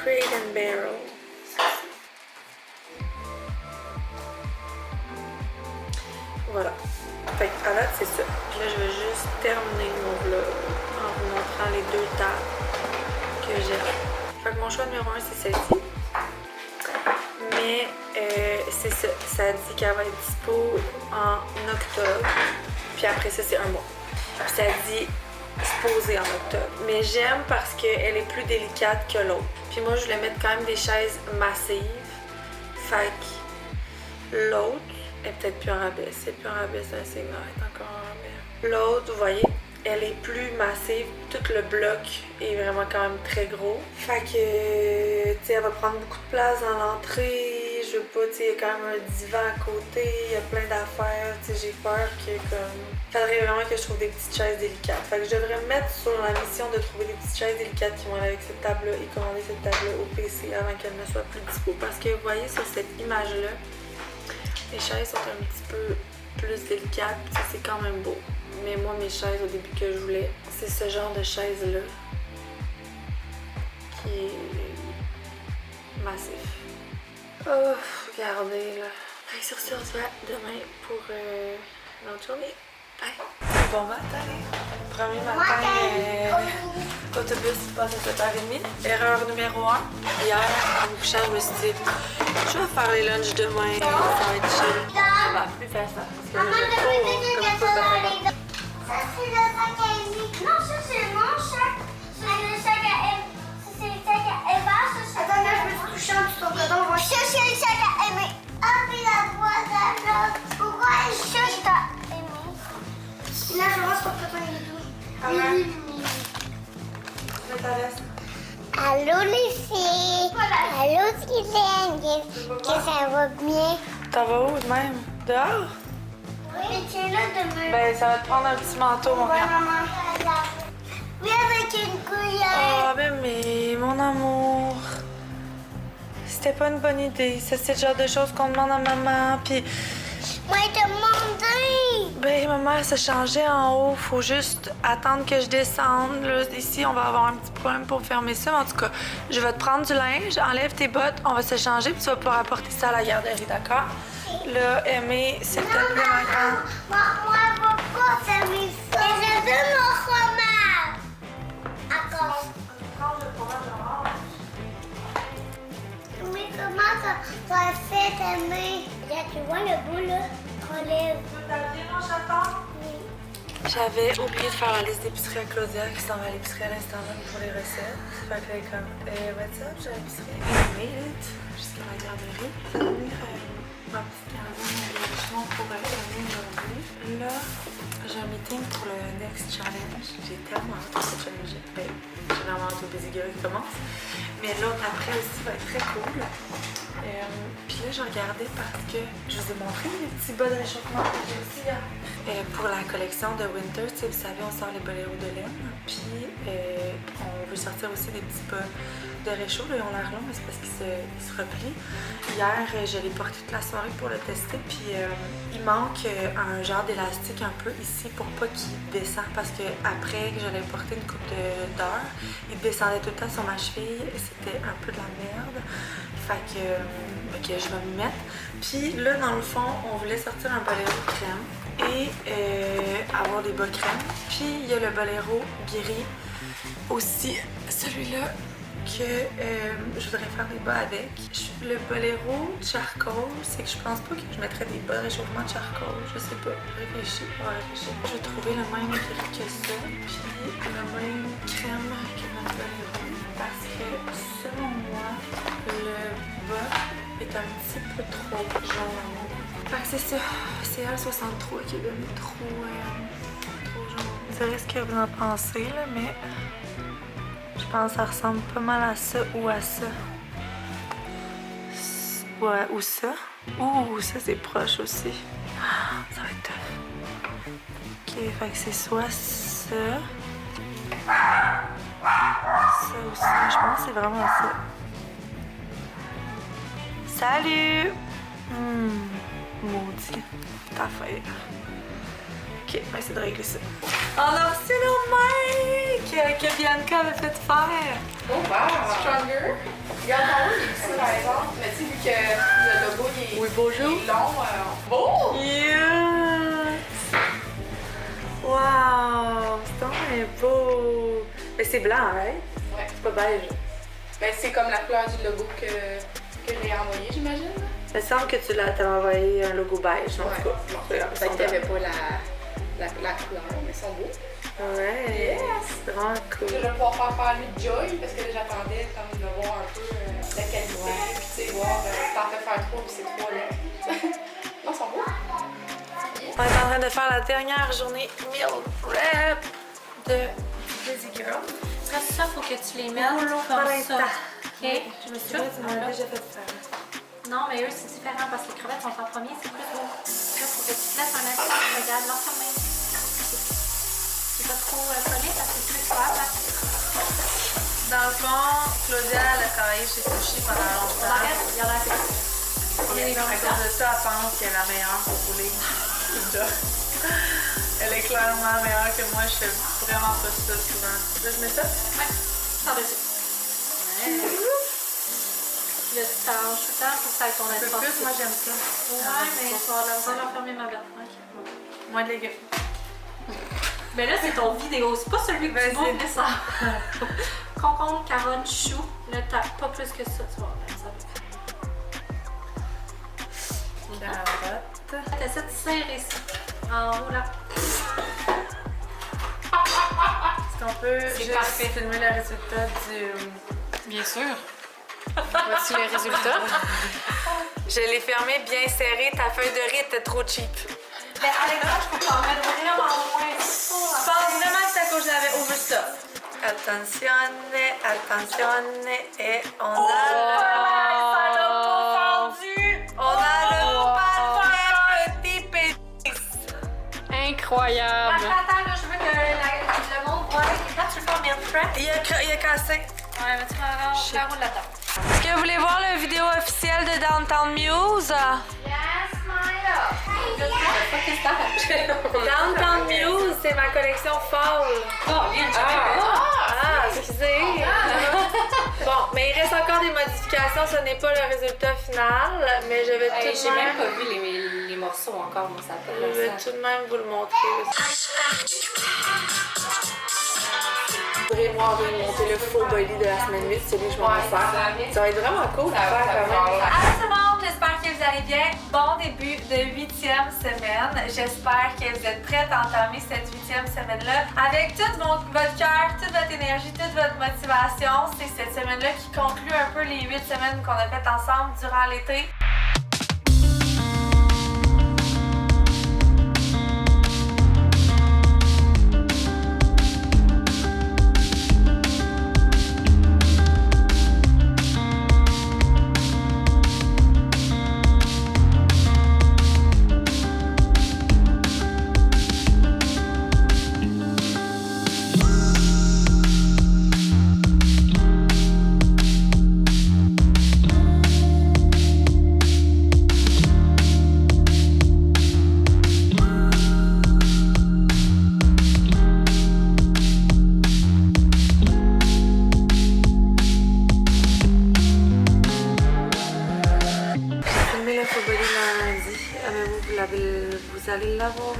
Crate and Barrel. Voilà. Fait qu'à date, c'est ça. Puis là, je vais juste terminer mon vlog en vous montrant les 2 tables que j'ai. Fait que mon choix numéro 1, c'est celle-ci. Mais c'est ça. Ça dit qu'elle va être dispo en octobre. Puis après ça, c'est 1 mois. Puis ça dit supposé en octobre. Mais j'aime parce qu'elle est plus délicate que l'autre. Puis moi, je voulais mettre quand même des chaises massives. Fait que l'autre est peut-être plus en rabais. C'est plus en rabais, c'est un signe, elle est encore en rabais. L'autre, vous voyez, elle est plus massive. Tout le bloc est vraiment quand même très gros. Fait que, tu sais, elle va prendre beaucoup de place dans l'entrée. Je veux pas, tu sais, il y a quand même un divan à côté. Il y a plein d'affaires. Tu sais, j'ai peur que, comme... faudrait vraiment que je trouve des petites chaises délicates. Fait que je devrais me mettre sur la mission de trouver des petites chaises délicates qui vont aller avec cette table-là et commander cette table-là au PC avant qu'elle ne soit plus dispo. Parce que, vous voyez, sur cette image-là, les chaises sont un petit peu plus délicates. C'est quand même beau. Mais moi, mes chaises, au début que je voulais, c'est ce genre de chaise-là qui est massif. Oh, regardez là. Fait que sur ce, on se voit demain pour une autre journée. Bye! Bon matin! Premier matin, autobus passe à 7h30. Erreur numéro 1. Hier, en me couchant, je me suis dit, je vais faire les lunchs demain, ça va être chill. Je vais plus faire ça. Parce que je comme faut ça fait. Ça, c'est le sac à Amy. Non, ça, c'est mon sac. C'est le sac à Amy. Ça, c'est le sac à Eva. Attends, là, je me suis touchée en dessous de ton coton. Ça, c'est le sac à Amy. Ah, puis la boîte à l'autre. Pourquoi ça, c'est à Amy? Là, je reste ton coton et tout. Oui. Je mets ta veste. Allô, les filles. Allô, Sylvain. Que ça va bien? T'en vas où de même? Dehors? Oui, tiens là demain. Ben, ça va te prendre un petit manteau, mon Ouais, gars. maman. Oui, avec une cuillère. Oh, mais mon amour. C'était pas une bonne idée. Ça, c'est le genre de choses qu'on demande à maman. Puis, Moi, demandé. ben, maman, elle se changeait en haut. Faut juste attendre que je descende. Là, ici, on va avoir un petit problème pour fermer ça. Mais en tout cas, je vais te prendre du linge, enlève tes bottes, on va se changer, puis tu vas pouvoir apporter ça à la garderie, d'accord? Là, Aimée, s'il te plaît, ma grande. Moi, je veux pas fermer ça. Et je veux mon fromage. Encore. Oui, comment ça fait ta main? Là, tu vois le bout, là? Relève. J'avais oublié de faire la liste d'épicerie à Claudia qui s'en va à l'épicerie à l'instant même pour les recettes. Fait que là, elle est comme, what's up, j'ai l'épicerie. I made it jusqu'à la garderie. Je vais venir ma petite quinzaine de richemont pour aller aujourd'hui. Là, j'ai un meeting pour le Next Challenge. J'ai tellement hâte de ce challenge. Ben, j'ai vraiment hâte au Busy Girl qui commence. Mais l'autre après aussi va être très cool. Puis là, je regardais parce que je vous ai montré les petits bas de réchauffement que j'ai aussi hier. Pour la collection de Winter, tu sais, vous savez, on sort les boléros de laine. Puis on veut sortir aussi des petits bas de réchaud. Là, ils ont l'air longs, mais c'est parce qu'ils se replient. Hier, je l'ai porté toute la soirée pour le tester. Puis il manque un genre d'élastique un peu ici pour pas qu'il descende. Parce que après que j'allais porter une couple d'heures, il descendait tout le temps sur ma cheville. C'était un peu de la merde. Fait que je vais m'y mettre. Puis là, dans le fond, on voulait sortir un boléro crème et avoir des bas crème. Puis il y a le boléro gris aussi, celui-là que je voudrais faire des bas avec. Le boléro charcoal, c'est que je pense pas que je mettrais des bas de réchauffement de charcoal. Je sais pas, réfléchis, on va réfléchir. Je vais trouver le même gris que ça, puis le même crème que notre boléro. Parce que selon moi, le bas est un petit peu trop jaune. Fait que c'est ça, c'est L63 qui est devenu trop jaune. Vous savez ce que vous en pensez, là, mais je pense que ça ressemble pas mal à ça ou à ça. Ouais, ou ça. Ouh, ça c'est proche aussi. Ça va être tough. Ok, fait que c'est soit ça. Ça aussi, je pense que c'est vraiment ça. Salut! Maudit. Ta affaire. Ok, on va essayer de régler ça. On a reçu nos mics que Bianca avait fait faire. Oh wow! Stronger. Regarde en haut, il est ici par exemple. Mais tu sais, vu que le logo il est, Oui, bonjour. il est long. Oh! Yes! Wow! C'est tellement beau! Mais c'est blanc, right? Ouais. C'est pas beige. Ben, c'est comme la couleur du logo que j'ai envoyé, j'imagine. Il me semble que tu t'as envoyé un logo beige, en tout cas. Fait qu'il n'y avait pas la couleur, mais ils sont beaux. Ouais! Yes! C'est vraiment cool. Je vais pouvoir faire parler de Joy parce que j'attendais comme de voir un peu la qualité, puis tu sais, voir si t'en fais faire trop, puis c'est trop laid. Non, ils sont beaux. On est en train de faire la dernière journée meal prep de Lazy Girl. Après ça, faut que tu les mettes comme ça. Ok? Je me suis dit, tu m'en as déjà fait faire. Non, mais eux, c'est différent parce que les crevettes sont en premier, c'est plus beau. Là, faut que tu te laisses un instant. Regarde, l'enfermer. C'est pas trop collé parce que c'est plus fort. Dans le fond, Claudia, elle a travaillé chez Sushi pendant longtemps. Arrête, il y en a assez. Et à cause de ça, elle pense qu'elle est la meilleure pour rouler. Elle est clairement meilleure que moi, je fais vraiment pas ça souvent. Là, je mets ça? Ouais, par-dessus. Ouais. Le temps, je suis temps pour que ça ait ton Un peu espace. plus, moi j'aime ça. Ouais, mais on va fermer ma verre. Ok. Moins de légumes. Mais là, c'est ton vidéo, c'est pas celui que tu bouffes, mais ça. Concombre, carotte, chou. Là, t'as pas plus que ça, tu vois. Ça va. Carotte. T'essaies de serrer ici. En haut, là. Est-ce qu'on peut juste parfait. filmer le résultat du... Bien sûr. Voici le résultat. Je l'ai fermé bien serré, ta feuille de riz était trop cheap. Mais Alexandre, je peux t'en mettre vraiment moins. Je pense vraiment que c'est à cause que je l'avais overstuff. Attenzione, et on a on a le parfait petit pénis. Incroyable. Attends, là, je veux que le monde voit. Et quand tu le fais en meal prep, Il a cassé. ouais, mais tu vas la roue de la table. Est-ce que vous voulez voir la vidéo officielle de Downtown Muse? Downtown Muse, c'est ma collection fall. Excusez. Bon, mais il reste encore des modifications, ce n'est pas le résultat final, mais je vais tout de J'ai même même... pas vu les morceaux encore, moi, ça Je vais tout de même vous le montrer. Moi, on va monter le full body de la semaine 8, celui que je vais en faire. Ça va être vraiment cool à faire quand même. Allô tout le monde, j'espère que vous allez bien. Bon début de 8e semaine. J'espère que vous êtes prêtes à entamer cette 8e semaine-là avec tout votre cœur, toute votre énergie, toute votre motivation. C'est cette semaine-là qui conclut un peu les 8 semaines qu'on a faites ensemble durant l'été. Vous allez l'avoir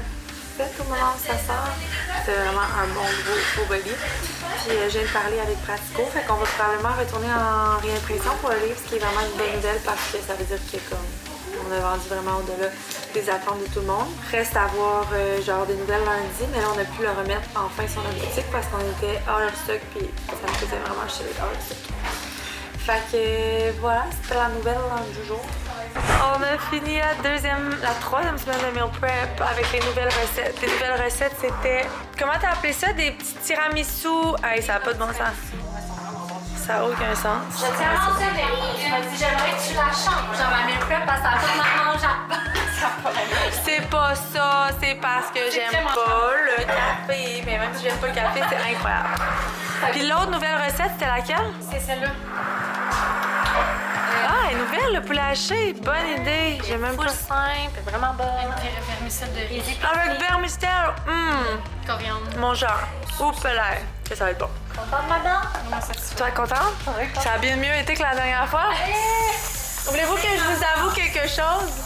fait au moment où ça sort. C'est vraiment un bon gros full body. Puis je viens de parler avec Pratico, fait qu'on va probablement retourner en réimpression pour le livre, ce qui est vraiment une bonne nouvelle parce que ça veut dire que comme on a vendu vraiment au-delà des attentes de tout le monde. Reste à voir genre des nouvelles lundi, mais là on a pu le remettre enfin sur notre boutique parce qu'on était hors of stock puis ça me faisait vraiment acheter les hors of stock. Fait que voilà, c'était la nouvelle du jour. On a fini la troisième semaine de meal prep avec les nouvelles recettes. Les nouvelles recettes, c'était... Comment t'as appelé ça? Des petits tiramisu? Hey, ça n'a pas de bon sens. Ça n'a aucun sens. Je tiens à mentionner. Tu m'as dit, j'aimerais que tu la changes. Genre ma meal prep parce que ça n'a pas de mangeable. C'est pas ça, c'est parce que j'aime pas le café. Mais même si j'aime pas le café, c'est incroyable. Puis l'autre nouvelle recette, c'était laquelle? C'est celle-là. Ah! Ah, une nouvelle, le poulet haché. Bonne idée. J'ai même Full pas... simple, vraiment bonne. Vermicelle de riz. Avec vermicelle. Coriandre. Mon genre. Oups là. Que ça va être bon. Contente, madame? Comment ça se Tu es contente? Ça a bien mieux été que la dernière fois? Voulez-vous que je vous avoue quelque chose?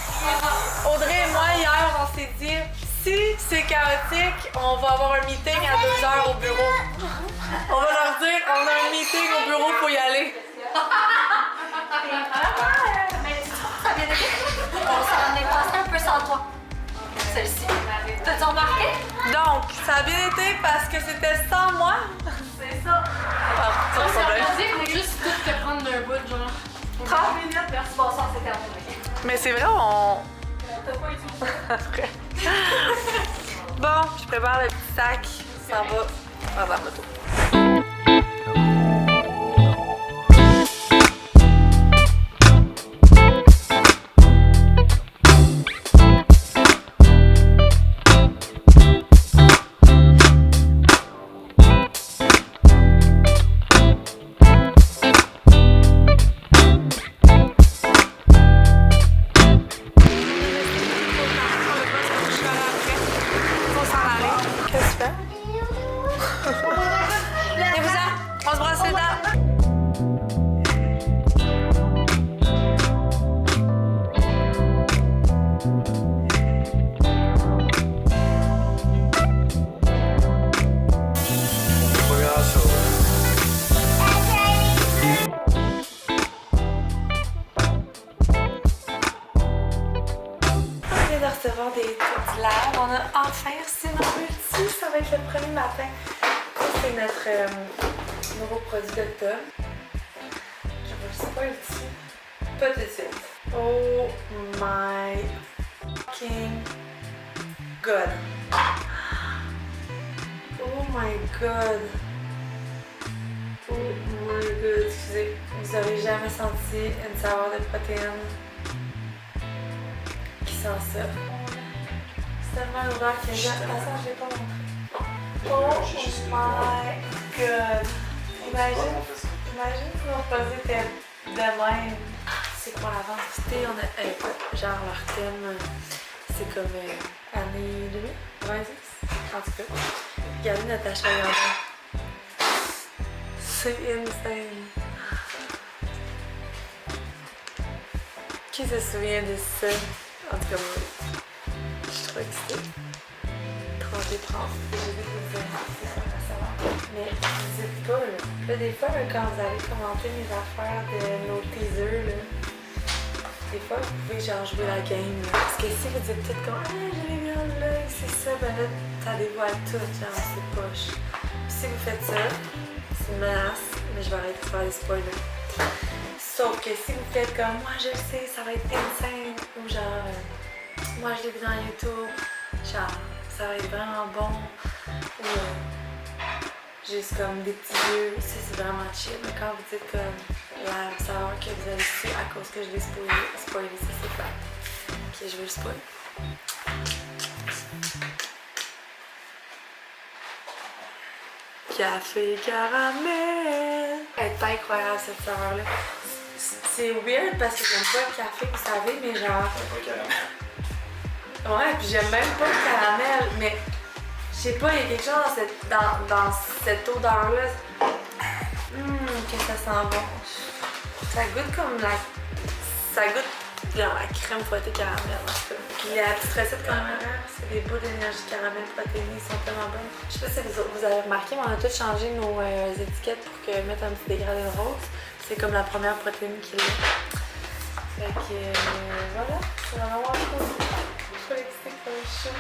Audrey et moi, hier, on s'est dit, si c'est chaotique, on va avoir un meeting à 2h au bureau. On va leur dire, on a un meeting au bureau, faut y aller. Ça vient de on s'en est passé un peu sans toi. Celle-ci. T'as-tu remarqué? Donc, ça a bien été parce que c'était sans moi. C'est ça. Ah, On sans s'est problème. organisé pour juste tout te prendre d'un bout, genre. 30 minutes, merci, bonsoir, c'est terminé. Mais c'est vrai, on... T'as pas utilisé. Bon, je prépare le petit sac. Ça va dans la moto. Des petits labs. On a enfin reçu nos multis. Ça va être le premier matin. C'est notre nouveau produit d'octobre. Je vous le spoil ici. Pas tout de suite. Oh my fucking god. Oh my god. Oh my god. Excusez. Vous avez jamais senti une saveur de protéines qui sent ça. C'est tellement l'odeur qu'il y a. Attends, je l'ai pas montré. Oh my god. Imagine si mon produit était de même. C'est quoi la vente? On a genre leur thème, c'est comme année 2000, 26, en tout cas. Regardez notre achat là. C'est insane. Qui se souvient de ça? En tout cas, moi. Je suis trop excitée. Trop déprendre. J'ai vu que vous avez c'est ça à savoir. Mais n'hésitez pas, là. Là, des fois, là, quand vous allez commenter mes affaires de nos teasers, là, des fois, vous pouvez genre jouer la game. Là. Parce que si vous dites tout comme ah, j'ai mis un l'œil, c'est ça, ben là, ça dévoile tout, genre, c'est poche. Puis si vous faites ça, c'est une menace, mais je vais arrêter de faire des spoilers. Sauf que si vous faites comme moi, je le sais, ça va être insane, ou genre. Moi, je l'ai vu dans YouTube, genre, ça va être vraiment bon. Ou juste comme des petits yeux, c'est vraiment chill. Mais quand vous dites comme la saveur que vous avez su à cause que je l'ai spoilé, ça c'est pas. Ok, je vais le spoiler. Café caramel! Elle est incroyable cette saveur-là. C'est weird parce que j'aime pas le café, vous savez, mais genre. Ouais, puis j'aime même pas le caramel, mais je sais pas, il y a quelque chose dans cette odeur-là. Que ça sent bon. Ça goûte comme la. Ça goûte genre la crème fouettée caramel, en tout cas. Puis la petite recette quand même, c'est des bouts d'énergie caramel protéinés, ils sont tellement bonnes. Je sais pas si vous avez remarqué, mais on a tous changé nos étiquettes pour mettre un petit dégradé de rose. C'est comme la première protéine qu'il y a. Fait que voilà, c'est vraiment cool. Trop excitée comme le chou.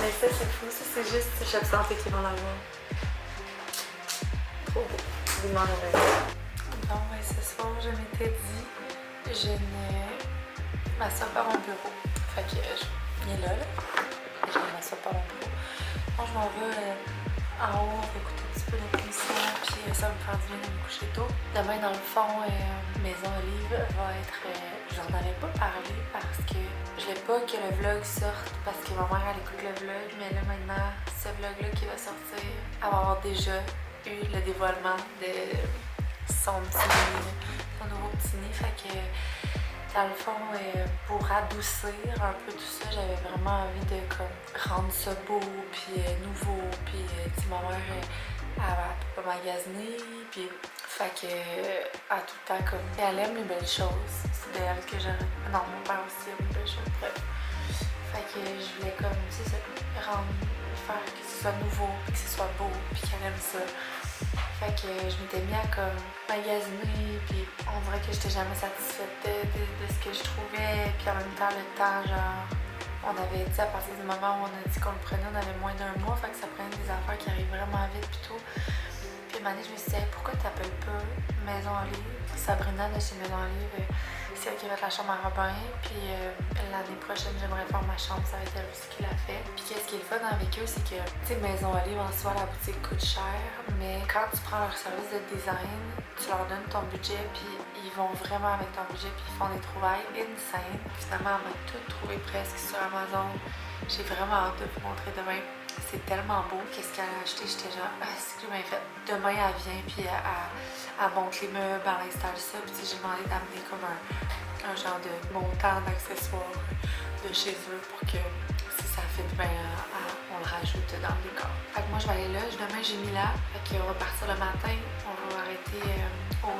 Mais ça, c'est fou. Ça, c'est juste Shop Santé qui vont l'avoir. Trop beau. Vous demanderez. Bon, ouais, ce soir, je m'étais dit, je ne m'assois pas à mon bureau. Fait que il est là. Je ne m'assois pas à mon bureau. Bon, je m'en vais en haut, écouter un petit peu l'émission, puis ça va me faire du bien de me coucher tôt. Demain, dans le fond, Maison Olive va être. J'en avais pas parlé parce que je voulais pas que le vlog sorte parce que ma mère elle écoute le vlog, mais là maintenant, ce vlog-là qui va sortir, elle va avoir déjà eu le dévoilement de son nouveau petit nez. Fait que Dans le fond, pour adoucir un peu tout ça, j'avais vraiment envie de comme, rendre ça beau, puis nouveau, puis ma mère, elle peut pas magasiner, puis fait que, à tout le temps, comme, elle aime les belles choses. C'est d'elle que j'aurais. Non, mon père aussi aime les belles choses, bref. Fait que je voulais comme, tu sais, faire que ce soit nouveau, puis que ce soit beau, puis qu'elle aime ça. Fait que je m'étais mis à comme magasiner, puis on dirait que j'étais jamais satisfaite de ce que je trouvais, puis en même temps, le temps, genre, on avait dit à partir du moment où on a dit qu'on le prenait, on avait moins d'1 mois, fait que ça prenait des affaires qui arrivent vraiment vite, puis tout. Puis une année, je me suis dit, hey, pourquoi t'appelles pas Maison en Livre? Sabrina de chez Maison en Livre, c'est elle qui va être la chambre à Robin. Puis l'année prochaine, j'aimerais faire ma chambre, ça va être elle aussi qui l'a fait. Puis qu'est-ce qui est le fun avec eux, c'est que, tu sais, Maison en Livre en soi, la boutique coûte cher, mais quand tu prends leur service de design, tu leur donnes ton budget, puis ils vont vraiment avec ton budget, puis ils font des trouvailles insane. Finalement, on va tout trouver presque sur Amazon. J'ai vraiment hâte de vous montrer demain. C'est tellement beau. Qu'est-ce qu'elle a acheté? J'étais genre, c'est que j'ai bien fait. Demain, elle vient, puis elle monte les meubles, elle installe ça. Puis j'ai demandé d'amener comme un genre de montant d'accessoires de chez eux pour que si ça fit bien, on le rajoute dans le décor. Fait que moi, je vais aller là. Demain, j'ai mis là. Fait qu'on va partir le matin. On va arrêter au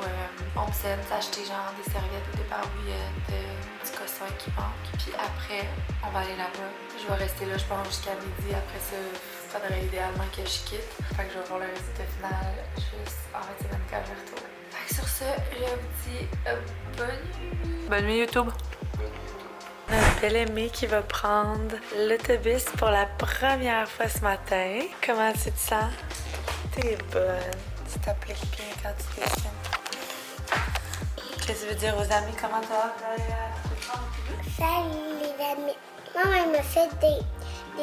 Home Sense, acheter genre des serviettes ou des barbouillettes, du cossin qui manque. Puis après, on va aller là-bas. Je vais rester là, je pense, jusqu'à midi. Après ça, il faudrait idéalement que je quitte. Fait que je vais voir le résultat final juste en 20 minutes quand je retourne. Fait que sur ce, je vous dis bonne nuit. Bonne nuit YouTube. Notre belle aimée qui va prendre l'autobus pour la première fois ce matin. Comment tu te sens? T'es bonne. Tu t'appliques bien quand tu dessines. Qu'est-ce que tu veux dire aux amis? Comment tu vas d'aller te prendre l'autobus? Salut les amis. Maman m'a fait des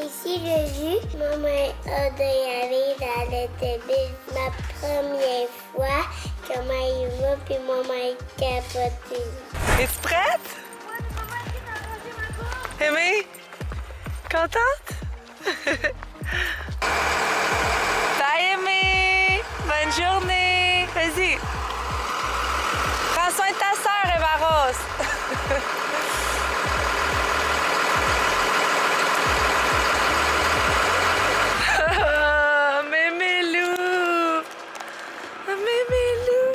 chirurgies. Maman a dû y aller dans l'autobus ma première fois. Comment il va? Puis maman est capotée. Es-tu prête? Aimée? Contente? Bye Aimée! Bonne journée! Vas-y! Prends soin de ta sœur, Eva Rose! Oh, Mémélou! Mémélou!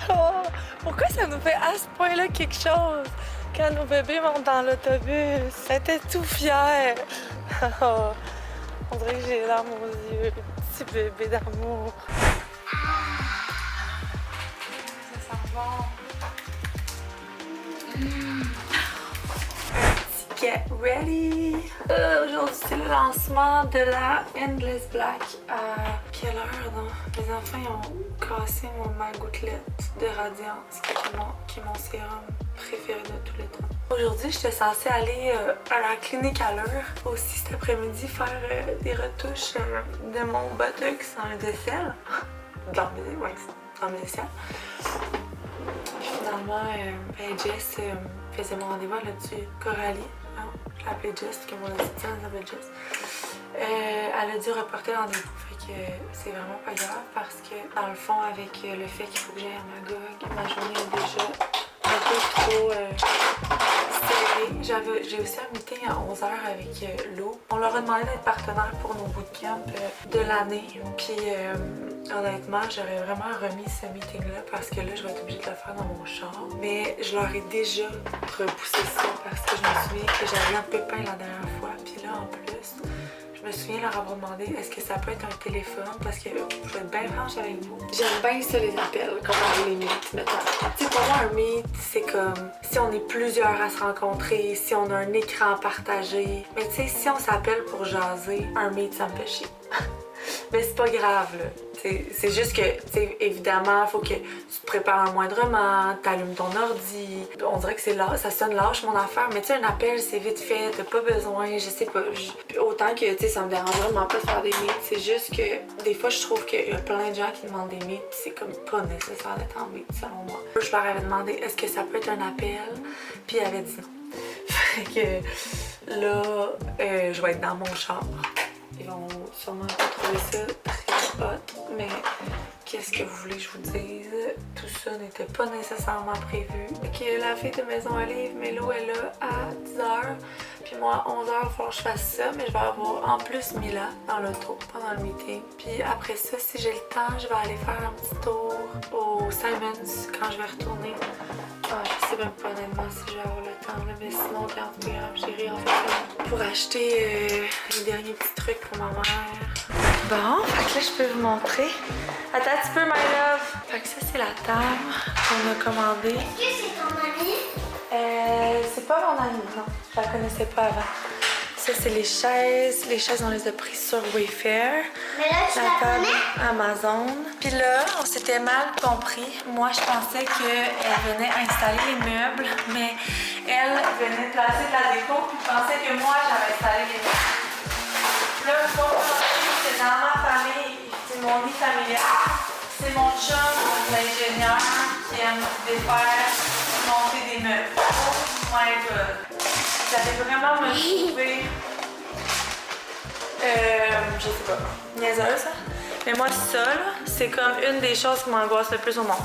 Oh, pourquoi ça nous fait à ce point-là quelque chose? Quand nos bébés montent dans l'autobus, elle était tout fière. Oh, on dirait que j'ai les larmes aux yeux, petit bébé d'amour. Ça sent bon. Petit get ready. Aujourd'hui, c'est le lancement de la Endless Black. À quelle heure, non? Les enfants ils ont cassé ma gouttelette de Radiance, qui est mon sérum préféré de tous les temps. Aujourd'hui, j'étais censée aller à la clinique à l'heure aussi cet après-midi faire des retouches de mon botox dans le aisselle. Dans mes aisselles. Finalement, Jess faisait mon rendez-vous là-dessus. Coralie, hein? Je l'appelais Jess, que mon assistante s'appelle Jess. Elle a dû reporter le rendez-vous, fait que c'est vraiment pas grave parce que dans le fond, avec le fait qu'il faut que j'aille à Magog, ma journée est déjà un peu trop serrée. J'ai aussi un meeting à 11h avec Lou. On leur a demandé d'être partenaire pour nos bootcamps de l'année. Puis honnêtement, j'aurais vraiment remis ce meeting-là parce que là, je vais être obligée de le faire dans mon char. Mais je leur ai déjà repoussé ça parce que je me souviens que j'avais un pépin la dernière fois. Puis là, en plus, je me souviens leur avoir demandé est-ce que ça peut être un téléphone parce que je vais être bien franche avec vous. J'aime bien ça les appels quand on a les meets, mettons. Tu sais, pour moi, un meet, c'est comme si on est plusieurs à se rencontrer, si on a un écran partagé. Mais tu sais, si on s'appelle pour jaser, un meet, ça me fait chier. Mais c'est pas grave, là. C'est juste que, évidemment, il faut que tu te prépares un moindrement, t'allumes ton ordi. On dirait que ça sonne lâche, mon affaire. Mais tu sais, un appel, c'est vite fait, t'as pas besoin, je sais pas. Autant que, tu sais, ça me dérange vraiment pas de faire des meets. C'est juste que, des fois, je trouve qu'il y a plein de gens qui demandent des meets. C'est comme pas nécessaire d'être en meet, selon moi. Je leur avais demandé, est-ce que ça peut être un appel? Puis elle avait dit non. Fait que, là, je vais être dans mon char. Ils vont sûrement pas trouver ça très hot, mais qu'est-ce que vous voulez que je vous dise? Tout ça n'était pas nécessairement prévu. Que la fille de Maison Olive, Mélo, est là à 10h. Puis moi, à 11h, il va falloir que je fasse ça. Mais je vais avoir en plus Mila dans l'auto pendant le meeting. Puis après ça, si j'ai le temps, je vais aller faire un petit tour au Simons quand je vais retourner. Ah, je sais même pas honnêtement si je vais avoir le temps, là, mais sinon, j'irai en fait pour acheter les derniers petits trucs pour ma mère. Bon, fait que là, je peux vous montrer. Attends un petit peu, my love. Fait que ça, c'est la table qu'on a commandée. Est-ce que c'est ton ami? C'est pas mon amie, non. Je la connaissais pas avant. Ça, c'est les chaises. Les chaises, on les a prises sur Wayfair. Mais là, tu la connais? Amazon. Puis là, on s'était mal compris. Moi, je pensais qu'elle venait installer les meubles, mais elle venait placer de la déco, puis je pensais que moi, j'avais installé les meubles. Là, je comprends, c'est dans ma famille, c'est mon lit familial. C'est mon chum, l'ingénieur, qui aime défaire, monter des meubles. Oh my god! Vous allez vraiment me trouver, je sais pas, niaiseuse. Mais moi, ça, là, c'est comme une des choses qui m'angoisse le plus au monde.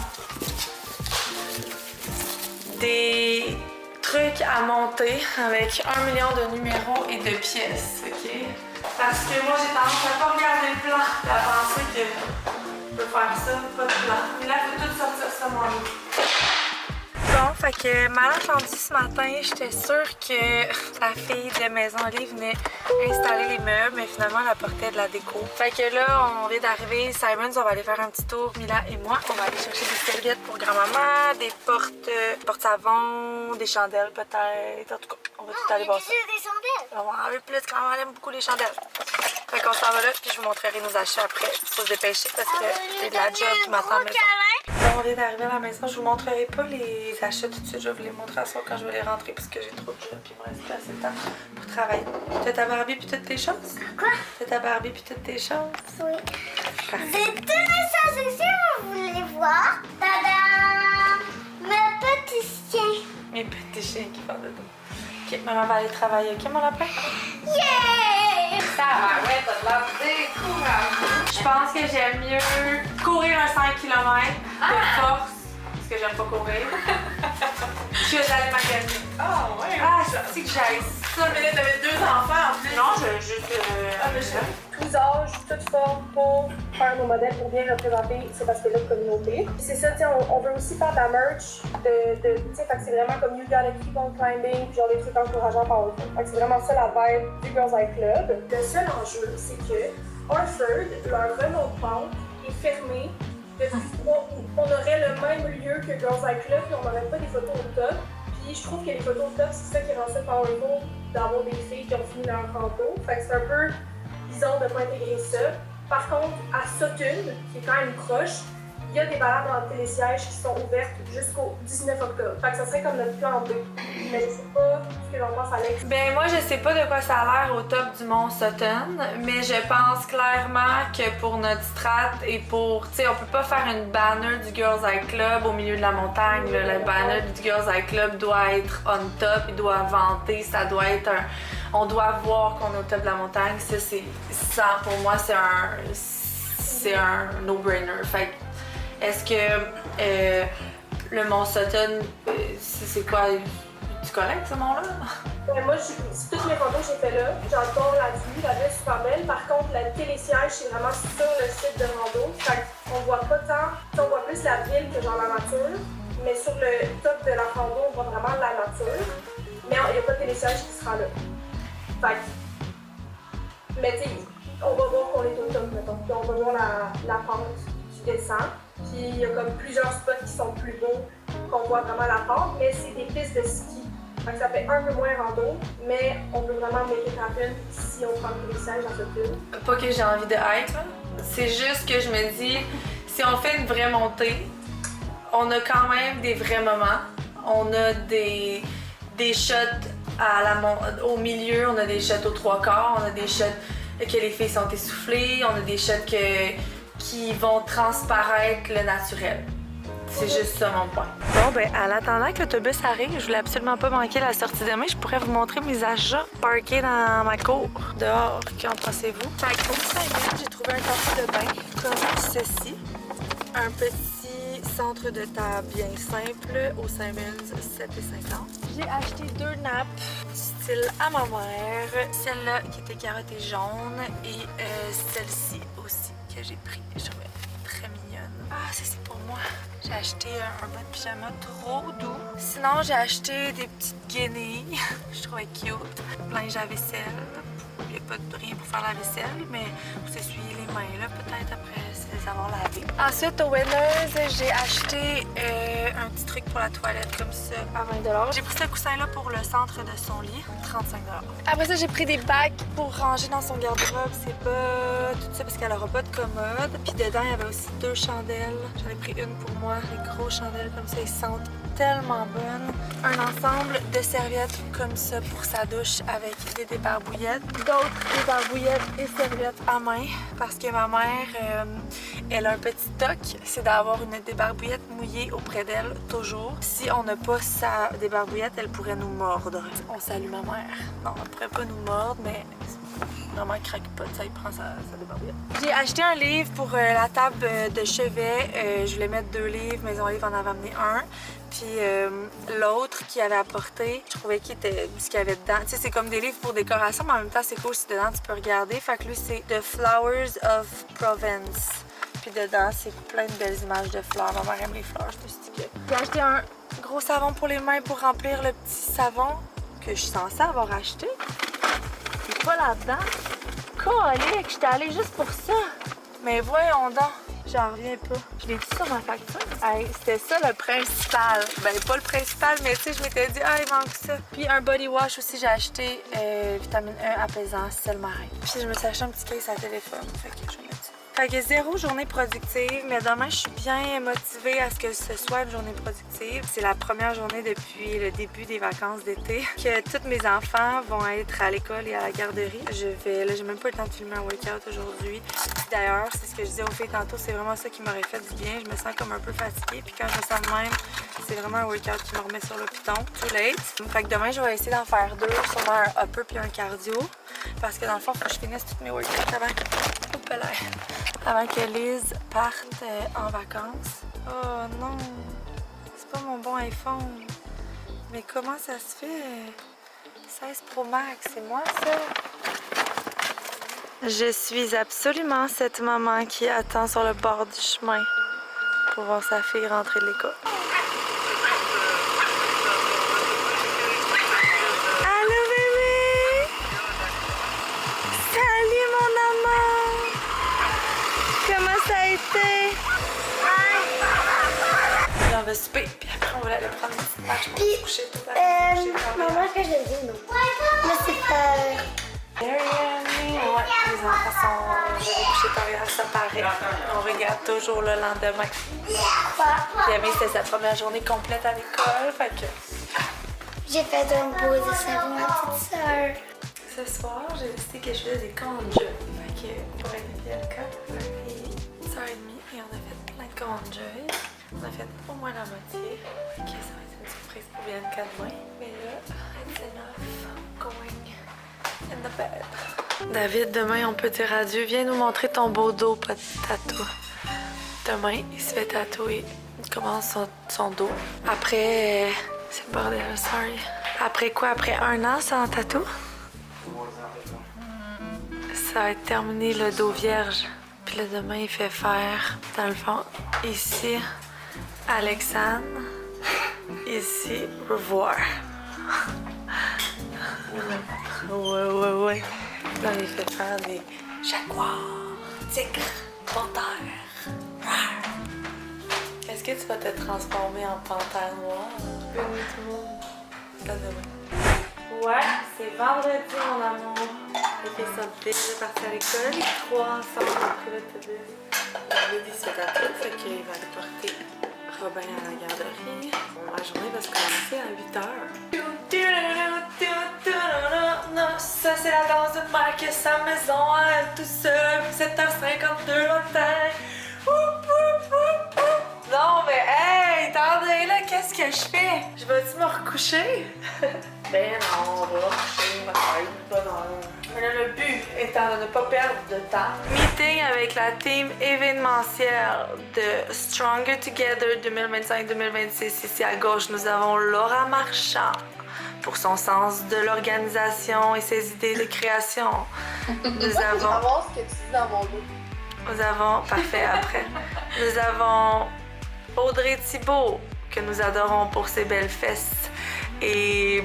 Des trucs à monter avec 1 million de numéros et de pièces, ok? Parce que moi, j'ai tendance à pas regarder le plan et à penser que je peux faire ça, pas de plan. Mais là, il faut tout sortir ça, moi. Bon, fait que mal entendu ce matin, j'étais sûre que la fille de Maison Olive venait installer les meubles, mais finalement elle apportait de la déco. Fait que là, on vient d'arriver, Simons, on va aller faire un petit tour, Mila et moi. On va aller chercher des serviettes pour grand-maman, des porte-savons, des chandelles peut-être. En tout cas, on va tout aller voir ça. Des chandelles? On va enlever plus quand elle aime beaucoup les chandelles. Fait qu'on s'en va là, puis je vous montrerai nos achats après. Il faut se dépêcher parce que j'ai de la job qui m'attend à la maison. Bon, on vient d'arriver à la maison, je vous montrerai pas les achats tout de suite, je vais vous les montrer à soir quand je vais les rentrer parce que j'ai trop de job puis il me reste pas assez de temps pour travailler. T'as ta Barbie puis toutes tes choses? Quoi? T'as ta Barbie puis toutes tes choses? Oui. J'ai tous les choses ici, vous voulez voir? Tadam! Mes petits chiens. Mes petits chiens qui font de dos. Ok, maman va aller travailler, ok mon lapin? Yeah! Ça va, ouais, t'as de l'air découragée. Je pense que j'aime mieux courir un 5 km de force, parce que j'aime pas courir, que d'aller magasiner. Ah, ouais. Ah, c'est que j'aille ça. Mais là, t'avais 2 enfants en plus. Non, j'ai juste... Tous âges, toutes formes pour faire nos modèles pour bien représenter cet aspect-là de communauté. Puis c'est ça, on veut aussi faire de la merch, fait que c'est vraiment comme You Gotta Keep on Climbing, genre des trucs encourageants par autre. Fait que c'est vraiment ça la vibe du Girls Eye Club. Le seul enjeu, c'est que Orford, leur remote pente, est fermé depuis 3 août. On aurait le même lieu que Girls Eye Club, puis on n'aurait pas des photos au top. Puis je trouve que les photos au top, c'est ça qui rend ça powerful d'avoir des filles qui ont fini leur rando. Fait que c'est un peu bizarre de ne pas intégrer ça. Par contre, à Sutton, qui est quand même proche, il y a des balades en télésiège qui sont ouvertes jusqu'au 19 octobre. Fait que ça serait comme notre plan B. Mais je sais pas ce que j'en pense, Alex. Ben moi, je sais pas de quoi ça a l'air au top du mont Sutton, mais je pense clairement que pour notre strat et pour... Tu sais, on peut pas faire une banner du Girls Eye Club au milieu de la montagne. Là. Le banner du Girls Eye Club doit être on top, il doit vanter, ça doit être un... On doit voir qu'on est au top de la montagne. Ça, c'est... Ça, pour moi, c'est un no-brainer. Fait que, est-ce que le mont Sutton, c'est quoi? Tu collectes ce mont-là? Moi, toutes mes photos que j'ai fait là, j'adore la vue est super belle. Par contre, le télésiège, c'est vraiment sur le site de rando. Fait qu'on voit pas tant, on voit plus la ville que genre la nature. Mais sur le top de la rando, on voit vraiment la nature. Mais il n'y a pas de télésiège qui sera là. Fait que, mais tu sais, on va voir qu'on est au top, mettons. Puis on va voir la pente qui descend. Puis il y a comme plusieurs spots qui sont plus beaux, qu'on voit vraiment la pente, mais c'est des pistes de ski. Fait que ça fait un peu moins rando, mais on peut vraiment make it happen si on prend le télésiège dans cette ville. Pas que j'ai envie de hype, c'est juste que je me dis, si on fait une vraie montée, on a quand même des vrais moments. On a des shots au milieu, on a des shots aux 3/4, on a des shots que les filles sont essoufflées, on a des shots qui vont transparaître le naturel. C'est juste ça mon point. Bon, ben, en attendant que l'autobus arrive, je voulais absolument pas manquer la sortie demain. Je pourrais vous montrer mes achats parkés dans ma cour. Dehors, qu'en pensez-vous? Fait qu'au Simon, j'ai trouvé un café de bain comme ceci. Un petit centre de table bien simple au Simons, 7,50. J'ai acheté 2 nappes style à ma mère. Celle-là qui était carotte et jaune et celle-ci aussi que j'ai pris. Je trouvais très mignonne. Ah, ça c'est pour moi. J'ai acheté un bas de pyjama trop doux. Sinon, j'ai acheté des petites guenilles. Je trouvais cute. Linge à vaisselle. Il n'y a pas de rien pour faire la vaisselle, mais pour s'essuyer les mains là, peut-être après les avoir lavées. Ensuite, au Winners, j'ai acheté un petit truc pour la toilette comme ça à 20 $. J'ai pris ce coussin-là pour le centre de son lit, 35 $. Après ça, j'ai pris des bacs pour ranger dans son garde-robe, ses bottes, tout ça, parce qu'elle n'aura pas de commode. Puis dedans, il y avait aussi 2 chandelles. J'en ai pris une pour moi, les grosses chandelles comme ça, ils sentent tellement bonnes. Un ensemble de serviettes comme ça pour sa douche avec des débarbouillettes. D'autres débarbouillettes et serviettes à main parce que ma mère, elle a un petit toc, c'est d'avoir une débarbouillette mouillée auprès d'elle toujours. Si on n'a pas sa débarbouillette, elle pourrait nous mordre. On salue ma mère. Non, elle pourrait pas nous mordre, mais maman craque pas, ça il prend sa débarbouillette. J'ai acheté un livre pour la table de chevet. Je voulais mettre 2 livres, Maison Livre en avait amené un. Puis l'autre qu'il avait apporté, je trouvais qu'il était ce qu'il y avait dedans. Tu sais, c'est comme des livres pour décoration, mais en même temps, c'est cool si dedans tu peux regarder. Fait que lui, c'est The Flowers of Provence. Puis dedans, c'est plein de belles images de fleurs. Ma mère aime les fleurs, je te dis que. J'ai acheté un gros savon pour les mains pour remplir le petit savon que je suis censée avoir acheté. Il est pas là-dedans. Colique, j'étais allée juste pour ça. Mais voyons donc. J'en reviens pas. Je l'ai dit sur ma facture. Hey, c'était ça le principal. Ben, pas le principal, mais tu sais, je m'étais dit, ah, il manque ça. Puis un body wash aussi, j'ai acheté vitamine E apaisant, sel marin. Puis je me suis acheté un petit case à téléphone. Fait que je vais mettre ça. Fait que 0 journée productive, mais demain, je suis bien motivée à ce que ce soit une journée productive. C'est la première journée depuis le début des vacances d'été que tous mes enfants vont être à l'école et à la garderie. Là, j'ai même pas eu le temps de filmer un workout aujourd'hui. D'ailleurs, c'est ce que je disais aux filles tantôt, c'est vraiment ça qui m'aurait fait du bien. Je me sens comme un peu fatiguée, puis quand je me sens de même, c'est vraiment un workout qui me remet sur le piton. Too late. Fait que demain, je vais essayer d'en faire 2, sûrement un upper puis un cardio. Parce que dans le fond, il faut que je finisse tous mes workouts avant que Liz parte en vacances. Oh non, c'est pas mon bon iPhone. Mais comment ça se fait? 16 Pro Max, c'est moi ça? Je suis absolument cette maman qui attend sur le bord du chemin pour voir sa fille rentrer de l'école. Allô bébé! Salut mon amour! Comment ça a été? Là, on va souper, puis après on va aller prendre une petite marche pour se coucher tout à l'heure. Maman, que je le dis, non? Mais c'est pas... Ouais, les enfants sont couchés tard, ça paraît. On regarde toujours le lendemain. Puis Amy, c'était sa première journée complète à l'école, fait que... J'ai fait un beau dessin pour ma petite soeur. Ce soir, j'ai décidé que je faisais des conjures. Fait que pour être Bianca, et 1h30, et on a fait plein de conjures. On a fait au moins la moitié. Fait que ça va être une surprise pour Bianca demain. Mais là, it's enough going in the bed. David, demain, on peut dire adieu. Viens nous montrer ton beau dos, pas de tatou. Demain, il se fait tatouer. Il commence son dos. Après, c'est le bordel, sorry. Après quoi? Après 1 an sans tatou? Ça va être terminé le dos vierge. Puis là, demain, il fait faire, dans le fond, ici, Alexandre. Ici, revoir. Ouais. Là, il fait faire des jaguars, tigres, panthères. Est-ce que tu vas te transformer en panthère noire? Oui, tout le monde. À demain. Ouais, c'est vendredi, mon amour. Les filles sont déjà parties à l'école. Les 3 ensemble ont pris l'autobus. David, il se fait tatouer, fait qu'il va aller porter Robin à la garderie. La journée va se commencer à 8h. Ça, c'est la danse de Mike et sa maison à elle tout seul. 7h52 le matin. Non, mais hey, attendez là, qu'est-ce que je fais? Je vais-tu me recoucher? Ben non, on va coucher, ma tête, bonheur. Mais là, le but étant de ne pas perdre de temps. Meeting avec la team événementielle de Stronger Together 2025-2026. Ici à gauche, nous avons Laura Marchand pour son sens de l'organisation et ses idées de création. Nous avons... savoir ce que tu dis dans mon dos. Nous avons... Parfait, après. Nous avons Audrey Thibault, que nous adorons pour ses belles fesses et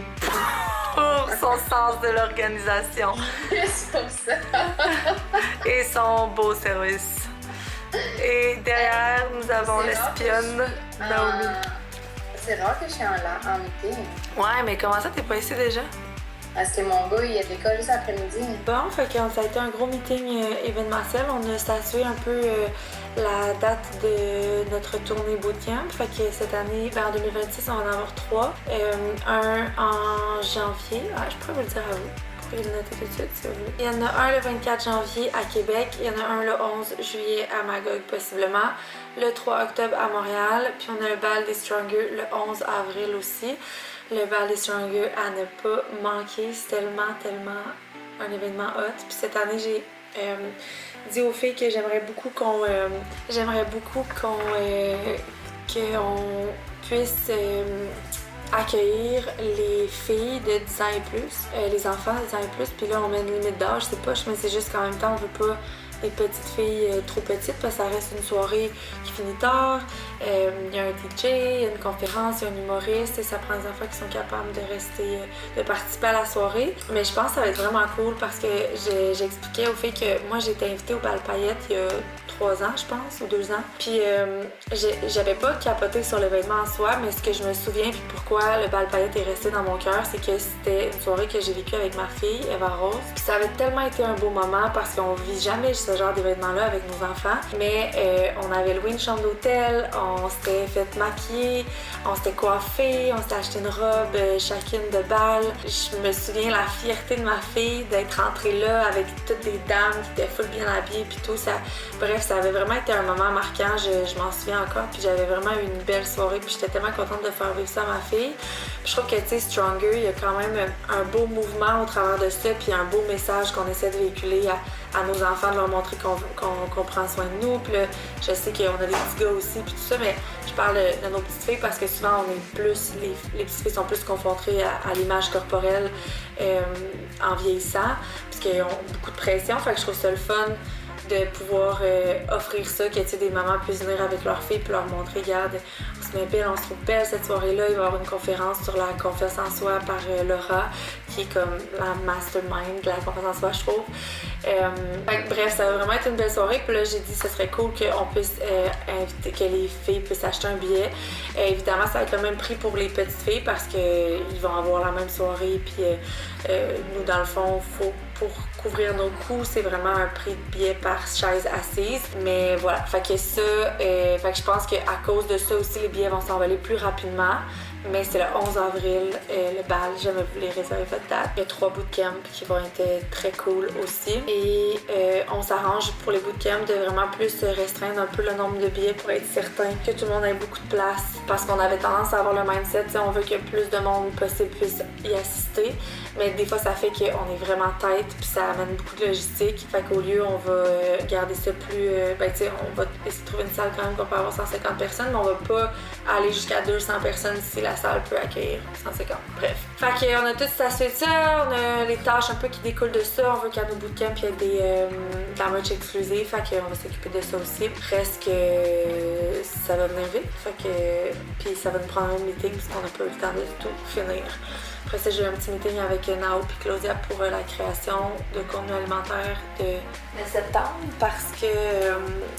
pour son sens de l'organisation. Et son beau service. Et derrière, nous avons l'espionne Naomi. C'est rare que je suis en meeting. Ouais, mais comment ça, t'es pas ici déjà? Parce que mon gars, il a de l'école juste après-midi. Bon, fait que ça a été un gros meeting événementiel. On a statué un peu la date de notre tournée bootcamp. Fait que cette année, en 2026, on va en avoir 3. Un en janvier. Ah, je pourrais vous le dire à vous. Vous pouvez le noter tout de suite si vous voulez. Il y en a un le 24 janvier à Québec. Il y en a un le 11 juillet à Magog, possiblement. Le 3 octobre à Montréal. Puis on a le bal des Stronger le 11 avril aussi. Le bal des Stronger à ne pas manquer. C'est tellement un événement hot. Puis cette année, j'ai dit aux filles que j'aimerais beaucoup qu'on puisse accueillir les filles de 10 ans et plus, les enfants de 10 ans et plus. Puis là, on met une limite d'âge, c'est poche, mais c'est juste qu'en même temps, on veut pas des petites filles trop petites parce que ça reste une soirée qui finit tard. Il y a un DJ, il y a une conférence, il y a un humoriste et ça prend des enfants qui sont capables de rester, de participer à la soirée. Mais je pense que ça va être vraiment cool parce que j'expliquais aux filles que moi j'ai été invitée au bal paillettes il y a 3 ans, je pense, ou 2 ans. Puis j'avais pas capoté sur l'événement en soi, mais ce que je me souviens puis pourquoi le bal paillettes est resté dans mon cœur, c'est que c'était une soirée que j'ai vécue avec ma fille, Eva Rose. Puis ça avait tellement été un beau moment parce qu'on vit jamais ce genre d'événement-là avec nos enfants. Mais on avait loué une chambre d'hôtel, on s'était fait maquiller, on s'était coiffé, on s'était acheté une robe chacune de bal. Je me souviens la fierté de ma fille d'être rentrée là avec toutes les dames qui étaient full bien habillées puis tout. Bref, ça avait vraiment été un moment marquant, je m'en souviens encore. Puis j'avais vraiment eu une belle soirée puis j'étais tellement contente de faire vivre ça à ma fille. Puis je trouve que, tu sais, Stronger, il y a quand même un beau mouvement au travers de ça puis un beau message qu'on essaie de véhiculer à nos enfants, de leur montrer qu'on prend soin de nous. Puis là, je sais qu'on a des petits gars aussi, puis tout ça, mais je parle de nos petites filles parce que souvent, on est plus, les petites filles sont plus confrontées à l'image corporelle en vieillissant, puisqu'ils ont beaucoup de pression. Fait que je trouve ça le fun de pouvoir offrir ça, que des mamans puissent venir avec leurs filles puis leur montrer, regarde, on se met belle, on se trouve belle cette soirée-là. Il va y avoir une conférence sur la confiance en soi par Laura, qui est comme la mastermind de la confiance en soi, je trouve. Bref, ça va vraiment être une belle soirée. Puis là, j'ai dit que ce serait cool qu'on puisse inviter, que les filles puissent acheter un billet. Évidemment, ça va être le même prix pour les petites filles parce qu'ils vont avoir la même soirée. Puis nous, dans le fond, pour couvrir nos coûts, c'est vraiment un prix de billet par chaise assise. Mais voilà, fait que ça, fait que je pense qu'à cause de ça aussi, les billets vont s'envoler plus rapidement. Mais c'est le 11 avril, le bal, jamais voulu réserver votre date. Il y a 3 bootcamps qui vont être très cool aussi. Et on s'arrange pour les bootcamps de vraiment plus restreindre un peu le nombre de billets pour être certain que tout le monde ait beaucoup de place. Parce qu'on avait tendance à avoir le mindset, on veut que plus de monde possible puisse y assister. Mais des fois, ça fait qu'on est vraiment tête, puis ça amène beaucoup de logistique. Fait qu'au lieu, on va garder ça plus... on va essayer de trouver une salle quand même qu'on peut avoir 150 personnes, mais on va pas aller jusqu'à 200 personnes si la salle peut accueillir 150. Bref. Fait qu'on a tout statué de ça, on a les tâches un peu qui découlent de ça. On veut qu'à nos bootcamps, il y ait de la merch exclusive. Fait qu'on va s'occuper de ça aussi. Reste que ça va venir vite. Fait que... Puis ça va nous prendre un meeting parce qu'on n'a pas eu le temps de tout finir. Après ça, j'ai eu un petit meeting avec Nao et Claudia pour la création de contenu alimentaire de septembre parce que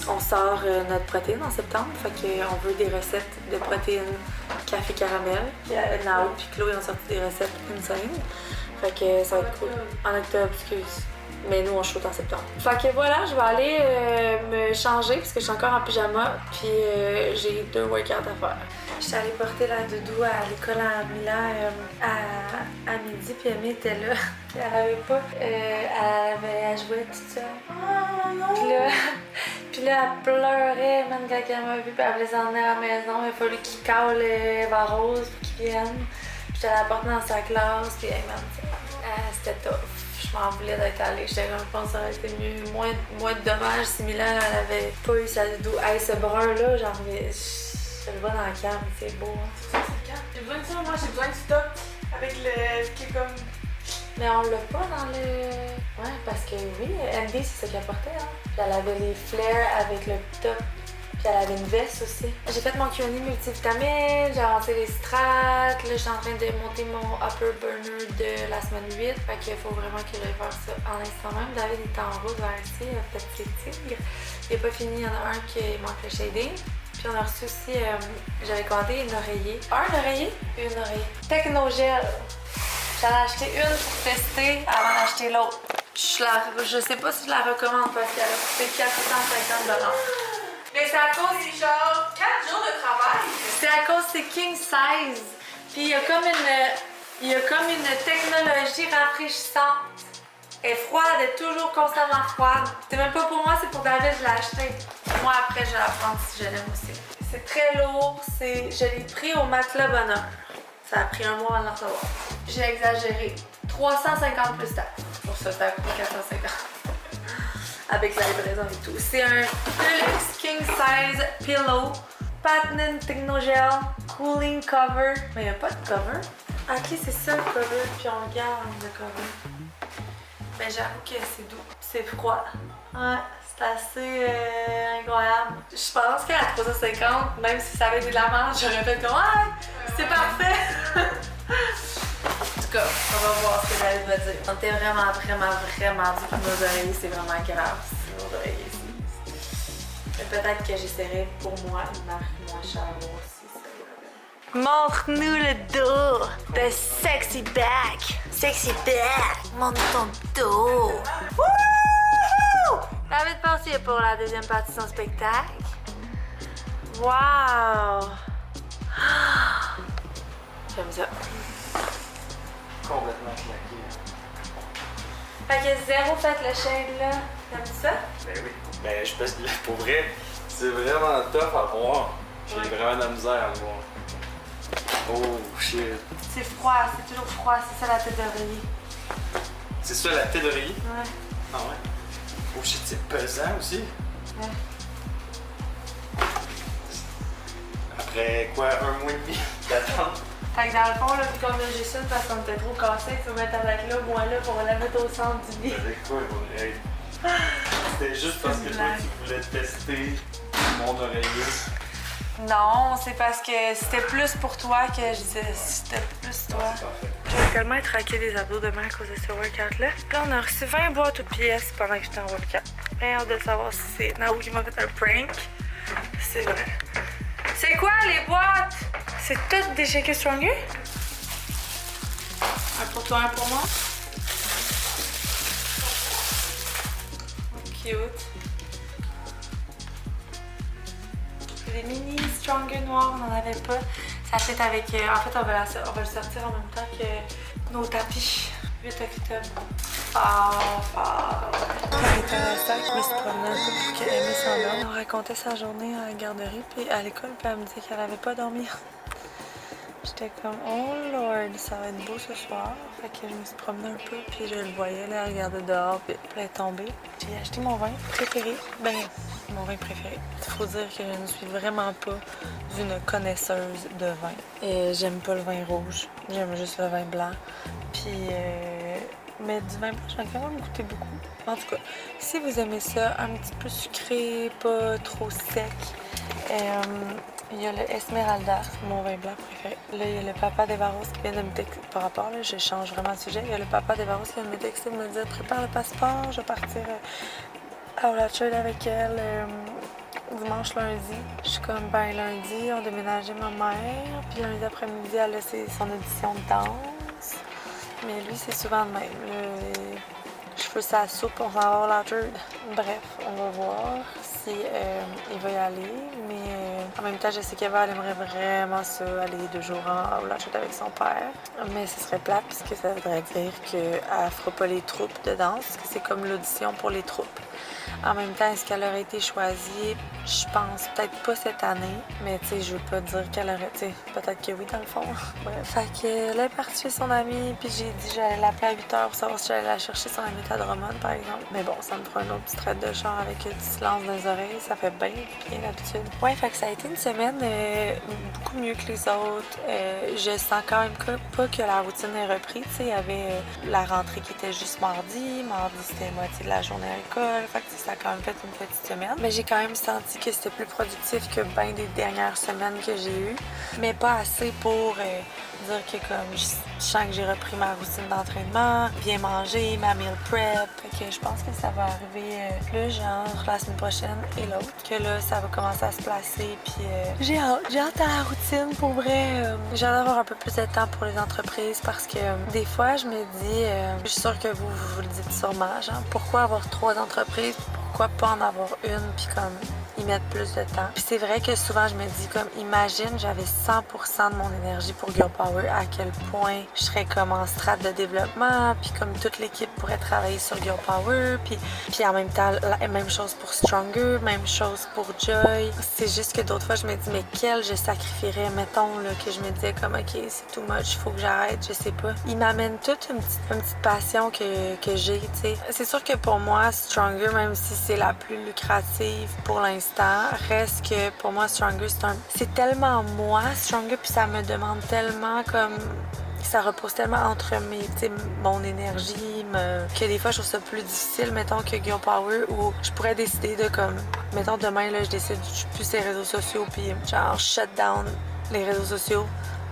on sort notre protéine en septembre. Fait qu'on veut des recettes de protéines café caramel. Nao et Chloé ont sorti des recettes insane. Fait que ça va être cool. En octobre, excuse. Mais nous, on shoot en septembre. Fait que voilà, je vais aller me changer parce que je suis encore en pyjama. Puis j'ai 2 workouts à faire. Je suis allée porter la doudou à l'école à Mila à midi, puis Amy était là. Puis elle avait pas. Elle jouait toute seule. Oh non! Puis là, elle pleurait, même quand elle m'a vu, puis elle voulait s'en emmener à la maison. Il a fallu qu'il cale Eva Rose pour qu'ils viennent. J'étais allée la porter dans sa classe, puis hey, man, c'était tough. Je m'en voulais d'être allée. J'étais comme, je pense que ça aurait été mieux. Moins de dommages si Milan, elle avait pas eu sa doudou. Hey, ce brun-là, j'en reviens. Je le vois dans la cam, c'est beau. Hein. Ça, c'est quand? J'ai besoin de ça, moi, j'ai besoin de stock avec le. qui est comme. Mais on l'a pas dans le. Ouais, parce que oui, MD, c'est ce qu'elle portait. Hein. Puis elle avait les flares avec le top. Puis elle avait une veste aussi. J'ai fait mon Q&A multivitamine, j'ai avancé les strates. Là, je suis en train de monter mon upper burner de la semaine 8. Fait qu'il faut vraiment que j'aille faire ça en l'instant même. David est en route vers ici, il a fait ses tigres. Il n'est pas fini, il y en a un qui manque le shading. Puis on a reçu aussi, j'avais commandé une oreiller. Un oreiller et une oreiller. Technogel. J'en ai acheté une pour tester avant d'acheter l'autre. Je sais pas si je la recommande parce qu'elle a coûté 450 $. Mais c'est à cause C'est genre 4 jours de travail. C'est à cause c'est king size. Puis il y a comme une technologie rafraîchissante. Elle est froide, elle est toujours constamment froide. C'est même pas pour moi, c'est pour David, je l'ai acheté. Moi après je vais la prendre si je l'aime aussi. C'est très lourd, je l'ai pris au matelas bonheur. Ça a pris un mois avant de le recevoir. J'ai exagéré. 350 plus taxes. Pour ça, ça a coûté 450. Avec la livraison et tout. C'est un Deluxe King Size Pillow. Patent Technogel Cooling Cover. Mais il n'y a pas de cover. Ok, c'est ça le cover. Puis on garde le cover. Mais j'avoue que c'est doux. C'est froid. Ouais, c'est assez incroyable. Je pense qu'à 350, même si ça avait été de la merde, j'aurais fait comme c'est parfait! En tout cas, on va voir ce que David va dire. On était vraiment dit que nos oreillers, c'est vraiment grave. Nos oreillers, mais peut-être que j'essaierai pour moi une marque moins chère aussi. Montre-nous le dos de Sexy Back. Sexy Back. Montre ton dos. Wouhou! David Portier pour la deuxième partie de son spectacle. Wow! J'aime ça. Complètement claqué. Fait que zéro fait le shade là. T'aimes ça? Ben oui. Ben je pense que pour vrai, c'est vraiment tough à voir. J'ai vraiment de la misère à le voir. Oh shit. C'est froid, c'est toujours froid, c'est ça la tête d'oreiller. C'est ça la tête d'oreiller? Ouais. Ah ouais? Oh shit, c'est pesant aussi. Ouais. Après quoi, un mois et demi d'attente? Fait que dans le fond, là, vu qu'on a juste une parce qu'on était trop cassé, il faut mettre avec là, moi là, pour la mettre au centre du lit. Avec quoi, mon oreille? C'était juste parce que toi, tu voulais tester mon oreiller. Non, c'est parce que c'était plus pour toi que je disais, c'était plus toi. Je vais tellement être raquée des abdos demain à cause de ce workout-là. Là, on a reçu 20 boîtes aux pièces pendant que j'étais en workout. J'ai hâte de savoir si c'est Naou qui m'a fait un prank. C'est vrai. C'est quoi les boîtes? C'est toutes des Shake It Stronger? Un pour toi, un pour moi. Cute. Des mini Stronger noirs, on n'en avait pas. Ça fait avec. En fait, on va le sortir en même temps que nos tapis. 8 octobre. Fort. Quand j'étais à la sac, je me suis promenée un peu pour qu'elle aimait s'endorme. On racontait sa journée à la garderie, puis à l'école, puis elle me disait qu'elle n'avait pas dormi. J'étais comme, oh lord, ça va être beau ce soir. Fait que je me suis promenée un peu, puis je le voyais, là, elle regardait dehors, puis elle est tombée. J'ai acheté mon vin préféré. Ben, mon vin préféré. Il faut dire que je ne suis vraiment pas une connaisseuse de vin. Et j'aime pas le vin rouge, j'aime juste le vin blanc. Puis, mais du vin blanc, j'en ai quand même goûté beaucoup. En tout cas, si vous aimez ça, un petit peu sucré, pas trop sec, il y a le Esmeralda, mon vin blanc préféré. Là, il y a le Papa des Barros qui vient de me texter. Par rapport, là, je change vraiment de sujet. Il y a le Papa des Barros qui vient de me texter, de me dire prépare le passeport, je vais partir à Olatchard avec elle dimanche, lundi. Je suis comme, ben lundi, on déménageait ma mère, puis lundi après-midi, elle a son audition de danse. Mais lui, c'est souvent le même. Je fais sa soupe, on s'en va à Olatchard. Bref, on va voir si il va y aller, mais en même temps, je sais qu'Eva, elle aimerait vraiment ça, aller 2 jours en Blanchette avec son père. Mais ce serait plate puisque ça voudrait dire qu'elle fera pas les troupes de danse, que c'est comme l'audition pour les troupes. En même temps, est-ce qu'elle aurait été choisie? Je pense peut-être pas cette année, mais tu sais, je veux pas dire qu'elle aurait, tu sais, peut-être que oui dans le fond. Ouais. Fait qu'elle est partie chez son amie, puis j'ai dit j'allais l'appeler à 8h pour savoir si j'allais la chercher son amie à Drummond, par exemple. Mais bon, ça me fera un autre petit trait de char avec du silence dans les oreilles, ça fait bien d'habitude. Ouais, fait que ça a été une semaine beaucoup mieux que les autres. Je sens quand même pas que la routine est reprise, tu sais, il y avait la rentrée qui était juste mardi. Mardi, c'était moitié de la journée à l'école, fait que ça a quand même fait une petite semaine. Mais j'ai quand même senti que c'était plus productif que bien des dernières semaines que j'ai eues. Mais pas assez pour dire que comme je sens que j'ai repris ma routine d'entraînement, bien manger, ma meal prep. Fait que je pense que ça va arriver plus genre la semaine prochaine et l'autre. Que là, ça va commencer à se placer. Puis j'ai hâte à la routine pour vrai. J'ai hâte d'avoir un peu plus de temps pour les entreprises parce que des fois, je me dis, je suis sûre que vous le dites sûrement, genre, pourquoi avoir 3 entreprises? Pourquoi pas en avoir une puis comme y mettre plus de temps. Puis c'est vrai que souvent je me dis comme imagine j'avais 100% de mon énergie pour Girl Power, à quel point je serais comme en strate de développement, puis comme toute l'équipe pourrait travailler sur Girl Power, puis en même temps la même chose pour Stronger, même chose pour Joy. C'est juste que d'autres fois je me dis mais quel je sacrifierais, mettons là que je me disais comme ok c'est too much, faut que j'arrête, je sais pas. Il m'amène toute une petite passion que j'ai, tu sais. C'est sûr que pour moi Stronger, même si c'est la plus lucrative pour l'instant, reste que pour moi Stronger c'est tellement moi Stronger, puis ça me demande tellement comme ça repose tellement entre mon énergie que des fois je trouve ça plus difficile mettons que Girl Power où je pourrais décider de comme mettons demain là je décide je suis plus ces réseaux sociaux puis genre shut down les réseaux sociaux.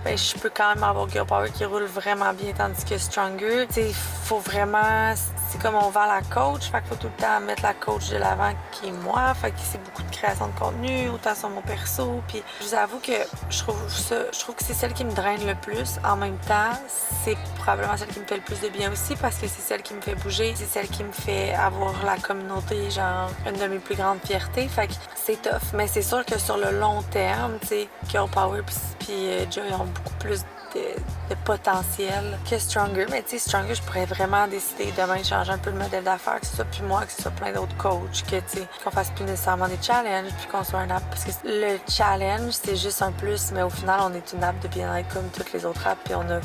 Ben, je peux quand même avoir Girl Power qui roule vraiment bien, tandis que Stronger, tu sais, faut vraiment... C'est comme on vend la coach, fait qu'il faut tout le temps mettre la coach de l'avant qui est moi, fait que c'est beaucoup de création de contenu, autant sur mon perso, puis je vous avoue que je trouve que c'est celle qui me draine le plus. En même temps, c'est probablement celle qui me fait le plus de bien aussi, parce que c'est celle qui me fait bouger, c'est celle qui me fait avoir la communauté, genre, une de mes plus grandes fiertés, fait que c'est tough. Mais c'est sûr que sur le long terme, tu sais, Girl Power puis Joy ont beaucoup plus de potentiel que Stronger. Mais tu sais, Stronger, je pourrais vraiment décider demain de changer un peu le modèle d'affaires, que ce soit plus moi, que ce soit plein d'autres coachs, que tu sais, qu'on fasse plus nécessairement des challenges, puis qu'on soit un app. Parce que le challenge, c'est juste un plus, mais au final, on est une app de bien-être comme toutes les autres apps, puis on a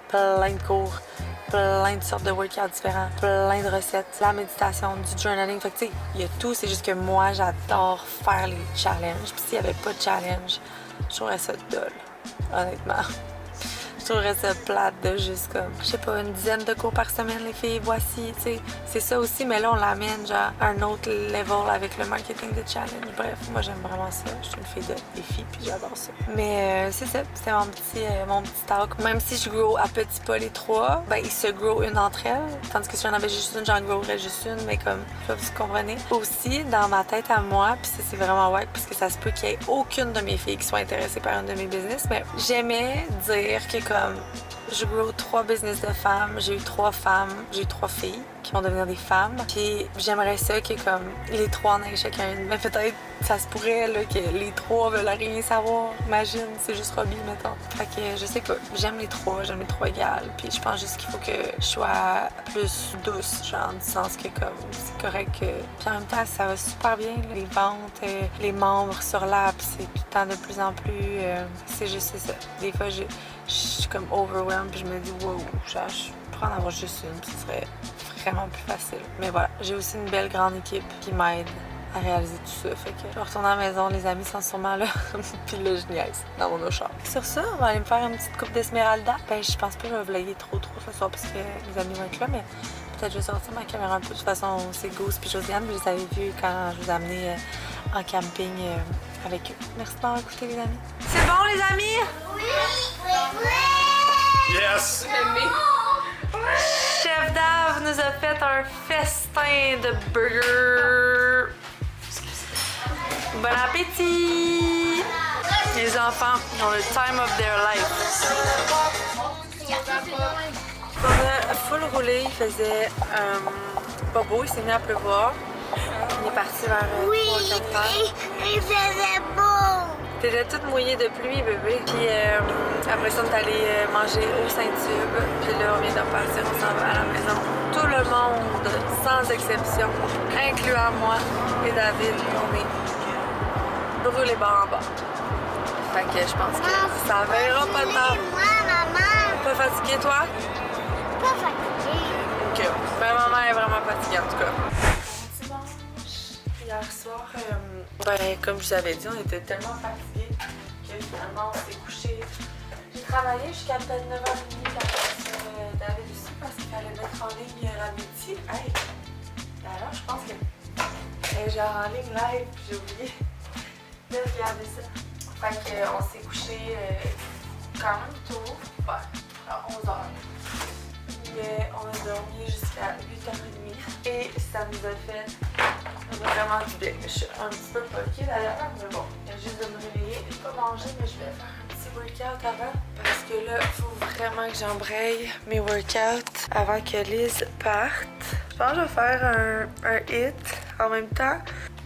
plein de cours, plein de sortes de workouts différents, plein de recettes, la méditation, du journaling. Fait que tu sais, il y a tout, c'est juste que moi, j'adore faire les challenges. Puis s'il y avait pas de challenge, je trouverais ça dole, honnêtement. Je trouverais ça plate de juste comme, je sais pas, une dizaine de cours par semaine, les filles, voici, tu sais. C'est ça aussi, mais là, on l'amène, genre, à un autre level avec le marketing de challenge. Bref, moi, j'aime vraiment ça. Je suis une fille de défi, puis j'adore ça. Mais c'est ça, c'était mon petit talk. Même si je grow à petits pas les 3, ben, ils se grow une entre elles. Tandis que si j'en avais juste une, j'en growrais juste une, mais comme, je sais pas si vous comprenez. Aussi, dans ma tête à moi, puis ça, c'est vraiment wack, parce que ça se peut qu'il y ait aucune de mes filles qui soit intéressée par une de mes business, mais j'aimais dire que comme je grow 3 business de femmes, j'ai eu 3 femmes, j'ai eu 3 filles qui vont devenir des femmes. Puis j'aimerais ça que comme les 3 en aient chacun une. Mais peut-être ça se pourrait là, que les 3 veulent rien savoir. Imagine, c'est juste Robbie, mettons. Fait que je sais pas, j'aime les 3 égales. Puis je pense juste qu'il faut que je sois plus douce, genre du sens que comme c'est correct que... Puis en même temps, ça va super bien, là. Les ventes, les membres sur l'app, c'est tout le temps de plus en plus... c'est juste ça. Des fois, je suis comme overwhelmed puis je me dis wow, genre je pourrais en avoir juste une puis ce serait vraiment plus facile. Mais voilà, j'ai aussi une belle grande équipe qui m'aide à réaliser tout ça. Fait que je vais retourner à la maison, les amis sont sûrement là puis là je niaise dans mon char. Sur ça, on va aller me faire une petite coupe d'Esmeralda. Ben je pense pas que je vais vlogger trop ce soir parce que les amis vont être là, mais peut-être je vais sortir ma caméra un peu. De toute façon, c'est Goose puis Josiane, vous les avez vus quand je vous ai amené en camping avec eux. Merci d'avoir écouté les amis. C'est bon les amis? Oui! Yes! Chef Dave nous a fait un festin de burgers. Bon appétit! Les enfants ont le time of their life. On a full roulé, il faisait pas beau, il s'est mis à pleuvoir. On est parti vers 3-4 heures. Il faisait beau! T'étais toute mouillée de pluie, bébé. Puis après ça, on est allé manger au Saint-Tube. Puis là, on vient de partir, on s'en va à la maison. Tout le monde, sans exception, incluant moi et David, on est brûlés bord en bas. Fait que je pense que ça verra pas le temps. Moi, maman. Pas fatiguée, toi? Pas fatiguée. Ok. Ben, maman est vraiment fatiguée, en tout cas. Dimanche, hier soir, comme je vous avais dit, on était tellement fatigués que finalement, on s'est couché. J'ai travaillé jusqu'à peut-être 9h30 avec David aussi parce qu'il fallait mettre en ligne la midi. Hey! D'ailleurs, je pense que genre en ligne live, j'ai oublié de regarder ça. Fait qu'on s'est couché quand même tôt, à 11h. Mais on a dormi jusqu'à 8h30 et ça nous a fait vraiment du bien. Je suis un petit peu poquée d'ailleurs, mais bon, il y a juste de me réveiller et pas manger, mais je vais faire un petit workout avant parce que là, il faut vraiment que j'embraye mes workouts avant que Liz parte. Je pense que je vais faire un hit en même temps.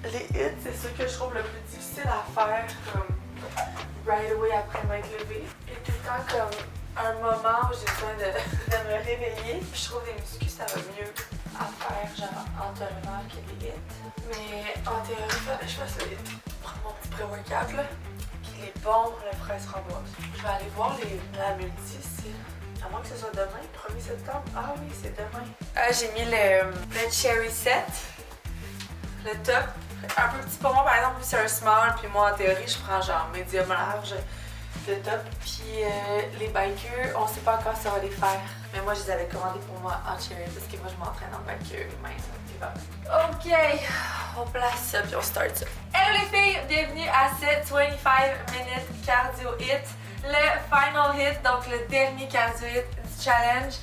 Les hits, c'est ce que je trouve le plus difficile à faire comme right away après m'être levée. Et tout le temps comme un moment où j'ai besoin de me réveiller. Je trouve des muscles, ça va mieux à faire genre en te levant que les hits. Mais en théorie, il fallait que je fasse le hit. Prendre mon petit pré-workout là. Puis les bons pour les fraises framboises. Je vais aller voir la multi ici. À moins que ce soit demain, 1er septembre. Ah oui, c'est demain. J'ai mis le Cherry Set. Le top. Un peu petit pour moi, par exemple, c'est un small, puis moi en théorie, je prends genre médium large de top. Puis les bikers, on sait pas encore si ça va les faire. Mais moi, je les avais commandés pour moi en cherry parce que moi, je m'entraîne en biker mince. Ok, on place ça puis on start ça. Hello les filles, bienvenue à ce 25 minutes cardio hit. Le final hit, donc le dernier cardio hit du challenge.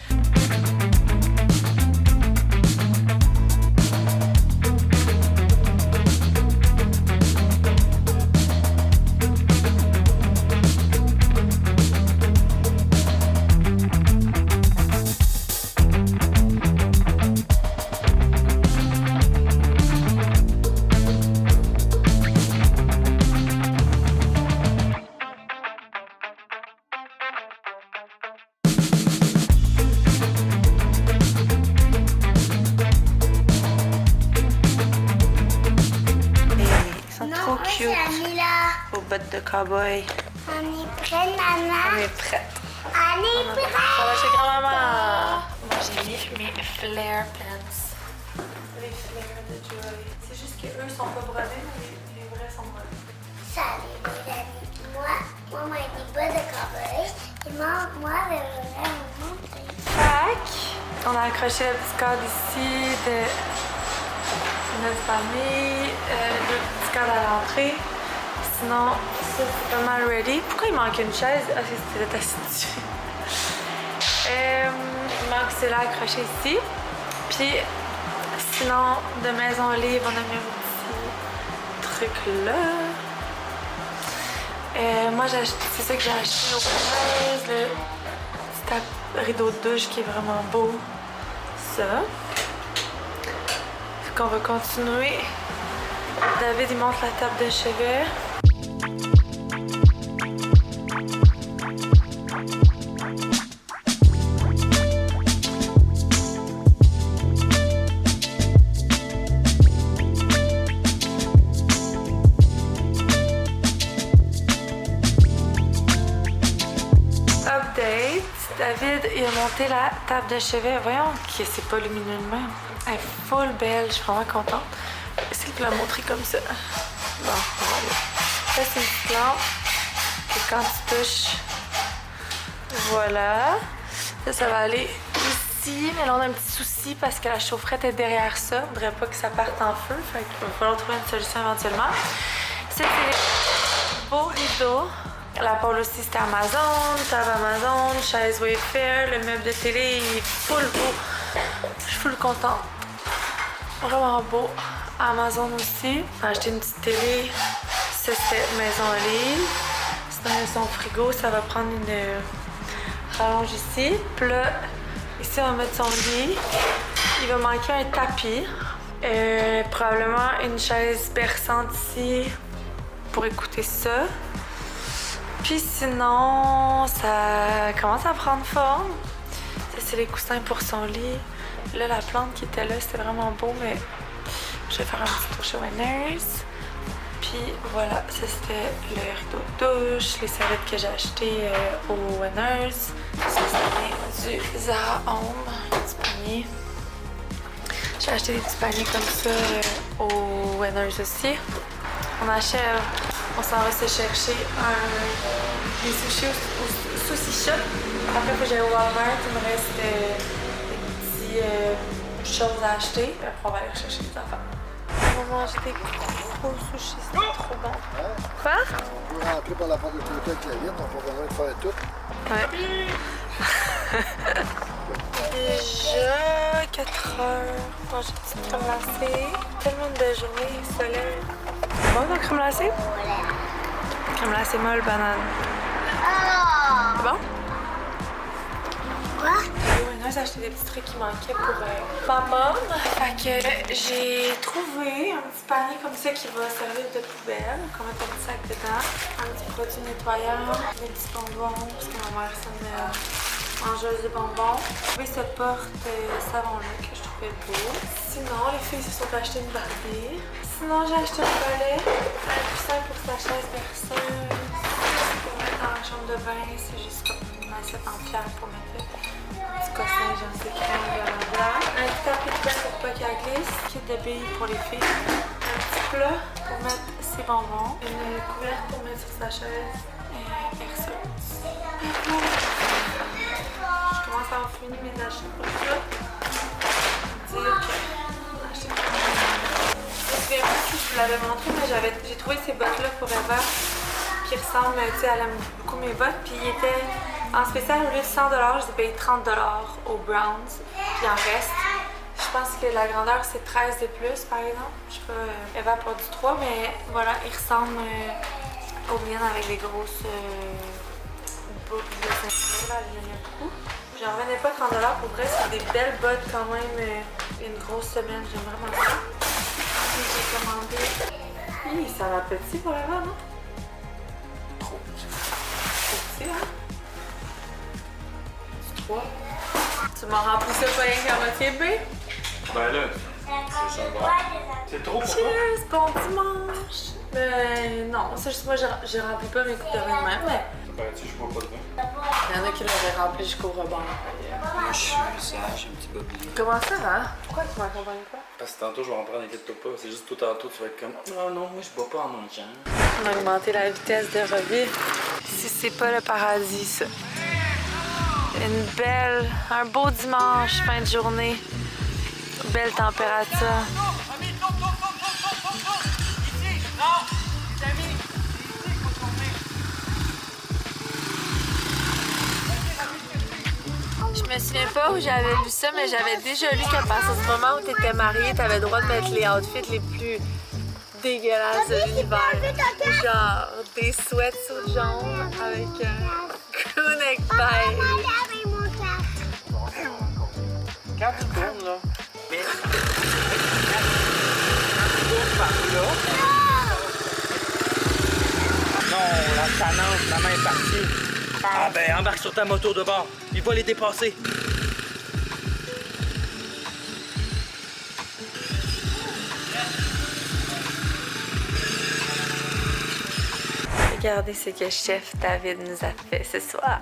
Aux bottes de cow-boy. On est prête, maman. On est prête. On est prête. Ça va chez grand-maman. Moi, j'ai mis mes flare pants. Les flares de Joy. C'est juste qu'eux sont pas brodés, mais les vrais sont brodés. Salut les amis. Moi, mes bottes de cow-boy. Et moi, le vrai, Tac. On a accroché le petit cadre ici de notre famille. Le petit cadre à l'entrée. Sinon, ça c'est pas mal ready. Pourquoi il manque une chaise? Ah, c'était assis dessus. Il manque celle-là accrochée ici. Puis, sinon, de maison libre, on a mis un petit truc là. Moi, c'est ça que j'ai acheté au commerce. Le petit rideau de douche qui est vraiment beau. Ça. Fait qu'on va continuer. David, il monte la table de chevet. Update. David, il a monté la table de chevet. Voyons que c'est pas lumineux de même. Elle est full belle, je suis vraiment contente. Essaye de la montrer comme ça. Bon, voilà. Ça, c'est une petite lampe. Et quand tu touches, voilà. Ça va aller ici. Mais là, on a un petit souci parce que la chaufferette est derrière ça. On ne voudrait pas que ça parte en feu. Fait qu'il va falloir trouver une solution éventuellement. Ça, c'est les beaux rideaux. La pôle aussi, c'était Amazon. Table Amazon, chaise Wayfair. Le meuble de télé, il est full beau. Je suis full contente. Vraiment beau. Amazon aussi. J'ai acheté une petite télé. Ça, c'était maison libre. Sinon, il y a son frigo. Ça va prendre une rallonge ici. Puis là, ici, on va mettre son lit. Il va manquer un tapis. Probablement une chaise berçante ici pour écouter ça. Puis sinon, ça commence à prendre forme. Ça, c'est les coussins pour son lit. Là, la plante qui était là, c'était vraiment beau, mais je vais faire un petit tour chez Winners. Puis voilà, ça c'était le rideau de douche, les serviettes que j'ai achetées au Winners. Ça c'est du Zara Home, du panier. J'ai acheté des petits paniers comme ça au Winners aussi. On achève, on s'en va se chercher des sushis au sushi shop. Après, il faut que j'aille au Walmart, il me reste des petites choses à acheter. Puis après, on va aller chercher des affaires. On va manger des gros sushis, c'est trop bon. Quoi? On peut rentrer par la porte de côté avec la vitre, on n'a pas besoin de faire tout. Ouais. Déjà 4 heures. Bon, j'ai une petite crème glacée. Tellement de belle journée, soleil. Bon, la crème glacée? Crème glacée molle, banane. C'est bon? Quoi? J'ai acheté des petits trucs qui manquaient pour ma mom. Fait que j'ai trouvé un petit panier comme ça qui va servir de poubelle. On va mettre un petit sac dedans. Un petit produit nettoyant. Des petits bonbons, parce que ma mère c'est une mangeuse de bonbons. J'ai trouvé ce porte-savon-là que je trouvais beau. Sinon, les filles se sont achetées une Barbie. Sinon, j'ai acheté un balai. Un coussin pour sa chaise berceuse. Pour mettre dans la chambre de bain. C'est juste comme une assiette en pierre pour mettre un petit cossin, j'en sais crème, blablabla. Un petit tapis de bain pour pas qu'elle glisse. Kit de billes pour les filles. Un petit plat pour mettre ses bonbons. Une couverte pour mettre sur sa chaise. Berceuse. Je commence à avoir fini mes achats pour le plat. Dire que on a acheté. Je ne sais pas si je vous l'avais montré, mais j'ai trouvé ces bottes-là pour Eva qui ressemblent, tu sais, elle aime beaucoup mes bottes. Puis ils étaient en spécial, au lieu de 100 $, j'ai payé 30 $ au Browns. Puis il en reste. Je pense que la grandeur c'est 13 de plus, par exemple. Je sais pas, Eva porte du 3, mais voilà, ils ressemblent aux miennes avec les grosses boucles de ceinture. Là, j'en ai beaucoup. J'en revenais pas 30 $. Pour vrai, c'est des belles bottes quand même. Une grosse semaine, j'aime vraiment ça. Puis j'ai commandé. Hi, ça va petit pour Eva, non? Trop petit, hein? C'est 3. Tu m'en remplis ça pas rien qu'à moitié, B? Ben là, c'est ça, bon. C'est trop pour toi? Cheers, bon dimanche! Ben non, c'est juste moi, je remplis pas mes coupes de vin de même, mais... Ben tu sais, je bois pas de vin. Il y en a qui l'auraient rempli jusqu'au rebord. Moi, je suis sage, un petit bobby. Comment ça va? Pourquoi tu m'accompagnes pas? Parce que tantôt, je vais en prendre, inquiète-toi pas. C'est juste tout tantôt, tu vas être comme oh non, moi, je bois pas en mangeant. On a augmenté la vitesse de revie. Si c'est pas le paradis, ça. Un beau dimanche, fin de journée. Belle température. Je me souviens pas où j'avais lu ça, mais j'avais déjà lu qu'à partir du moment où tu étais mariée, tu avais le droit de mettre les outfits les plus dégueulasses de l'univers. Genre des sweatsuits jaunes avec un crew-neck beige. Quand tu tournes, là, mais quand tu tournes par là, non, la chanante, la main est partie. Ah ben, embarque sur ta moto de bord, il va les dépasser. Regardez ce que chef David nous a fait ce soir.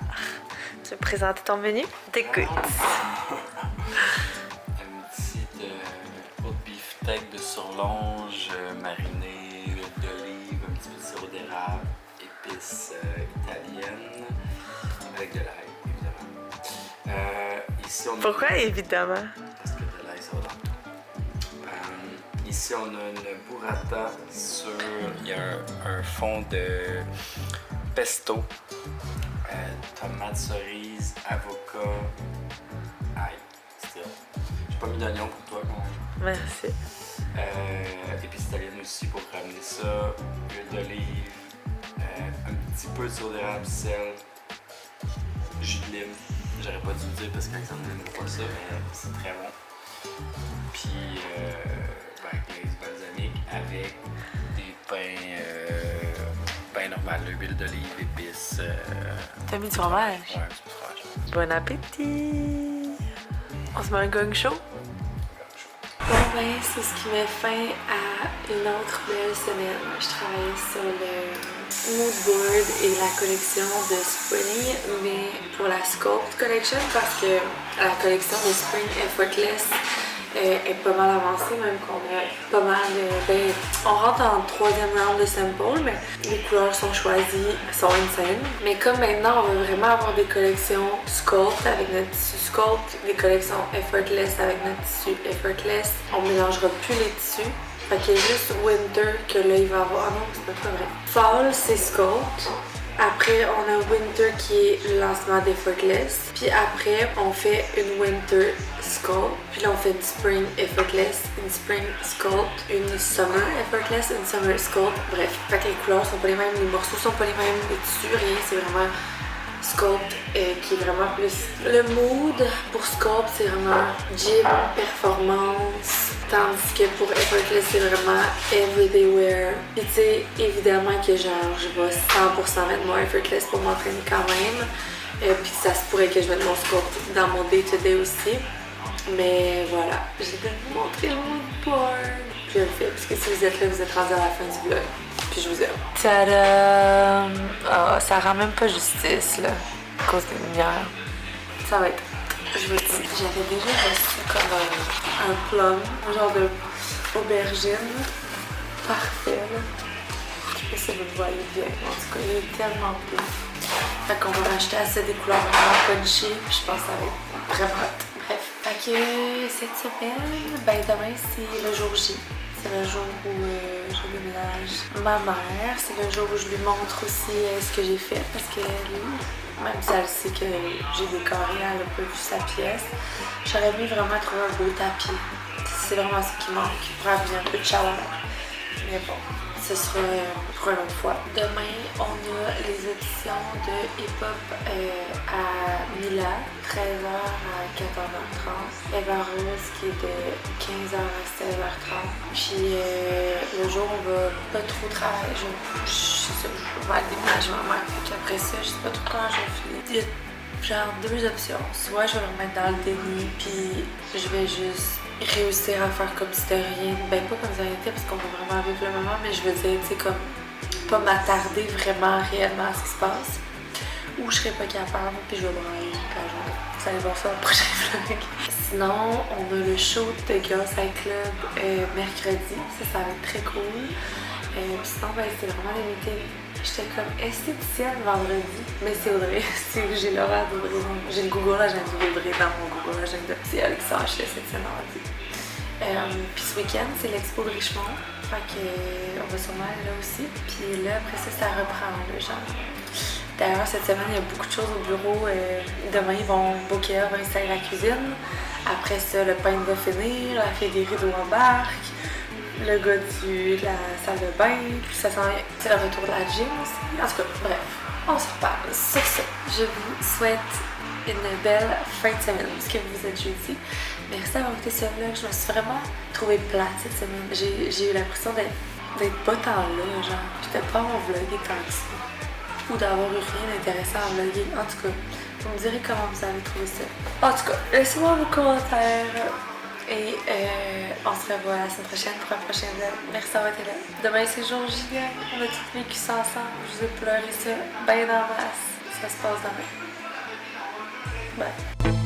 Tu veux présenter ton menu? T'écoutes. Une petite haute beefsteak de surlonge marinée, huile d'olive, un petit peu de sirop d'érable, épices italiennes, avec de l'ail, évidemment. Ici, on a... Pourquoi évidemment? Parce que de l'ail, ça va dans tout. Ici, on a une burrata sur... Il y a un fond de pesto, tomates cerises, avocat, ail. J'ai pas mis d'oignon pour toi quand même. Merci. Épices italiennes aussi pour ramener ça, huile d'olive, un petit peu de sirop d'érable, sel, jus de lime. J'aurais pas dû le dire parce qu'Alexandre n'aime pas ça, mais c'est très bon. Puis glace balsamique avec des pains normaux à l'huile d'olive, épices. T'as mis du fromage? Ouais, du fromage. Bon appétit! On se met un gong show? Bon ben, c'est ce qui met fin à une autre belle semaine. Je travaillais sur le mood board et la collection de Spring, mais pour la Sculpt Collection, parce que la collection de Spring Effortless est pas mal avancée, même qu'on a pas mal ben, on rentre en 3e round de sample, mais les couleurs sont choisies, sont insane. Mais comme maintenant on veut vraiment avoir des collections Sculpt avec notre tissu Sculpt, des collections Effortless avec notre tissu Effortless, on mélangera plus les tissus. Fait qu'il y a juste Winter que là il va avoir. Ah non, c'est pas vrai. Fall c'est Sculpt. Après, on a Winter qui est le lancement d'Effortless. Puis après, on fait une Winter Sculpt. Puis là, on fait une Spring Effortless, une Spring Sculpt, une Summer Effortless, une Summer Sculpt. Bref, fait que les couleurs sont pas les mêmes, les morceaux sont pas les mêmes, les tissus, rien. C'est vraiment Sculpt qui est vraiment plus... Le mood pour Sculpt, c'est vraiment gym, performance. Tandis que pour Effortless, c'est vraiment everyday wear. Puis tu sais, évidemment que genre, je vais 100% mettre mon Effortless pour m'entraîner quand même. Puis ça se pourrait que je mette mon Sculpt dans mon day-to-day aussi. Mais voilà, j'ai de vous montrer le mood board. Puis je le fais, parce que si vous êtes là, vous êtes rendu à la fin du vlog. Puis je vous aime. Tadam! Oh, ça rend même pas justice, là, à cause des lumières. Ça va être... Je vous dis, j'avais déjà reçu comme un plum, un genre de aubergine. Parfait, là. Je sais pas si vous le voyez bien. En tout cas, il est tellement beau. Fait qu'on va racheter assez des couleurs vraiment punchy. Puis je pense que ça va être vraiment hot. Bref. Fait que cette semaine, ben demain, c'est le jour J. C'est le jour où je déménage ma mère. C'est le jour où je lui montre aussi ce que j'ai fait. Parce que même si elle sait que j'ai décoré, elle a pas vu sa pièce. J'aurais aimé vraiment trouver un beau tapis. C'est vraiment ce qui manque pour amener un peu de chaleur. Mais bon, ce sera pour une autre fois. Demain, on a les auditions de hip-hop à Mila, 13h à 14h30. Eva Rose qui est de 15h à 16h30. Puis le jour où on va pas trop travailler, je vais aller déménager ma mère. Puis après ça, je sais pas trop quand je vais finir. Il y a genre 2 options. Soit je vais le remettre dans le déni, puis je vais juste réussir à faire comme si c'était rien. Ben pas comme si rien n'était, parce qu'on va vraiment vivre le moment, mais je veux dire, tu sais, comme pas m'attarder vraiment réellement à ce qui se passe. Ou je serais pas capable, puis je vais brailler toute la journée. Vous allez voir ça au prochain vlog. Sinon, on a le show de Girls High Club mercredi. Ça va être très cool. Puis sinon, ben, c'est vraiment limité. J'étais comme esthéticienne vendredi, mais c'est Audrey. J'ai l'horaire d'Audrey. J'ai le Google Agenda d'Audrey dans mon Google Agenda. C'est elle qui s'en achetait cette semaine vendredi. Puis ce week-end, c'est l'expo de Richemont. Fait que on va sûrement aller là aussi. Puis là, après ça reprend le genre. D'ailleurs, cette semaine, il y a beaucoup de choses au bureau. Demain, ils vont booker, vont installer la cuisine. Après ça, le pain va finir, la fille des rideaux embarque. Le gars de la salle de bain, puis ça sent c'est le retour de la gym aussi. En tout cas, bref, on se reparle. Sur ce, je vous souhaite une belle fin de semaine, puisque vous êtes jeudi. Merci d'avoir écouté ce vlog. Je me suis vraiment trouvée plate cette semaine. J'ai eu l'impression d'être pas tant là, genre. J'étais pas en vlogger tant que ça. Ou d'avoir eu rien d'intéressant à vlogger. En tout cas, vous me direz comment vous avez trouvé ça. En tout cas, laissez-moi vos commentaires. Et on se revoit la semaine prochaine pour un prochain vlog. Merci d'avoir été là. Demain c'est jour J, on a tous vécu ça ensemble. Je vous ai pleuré ça bien en masse. Ça se passe demain. Bye.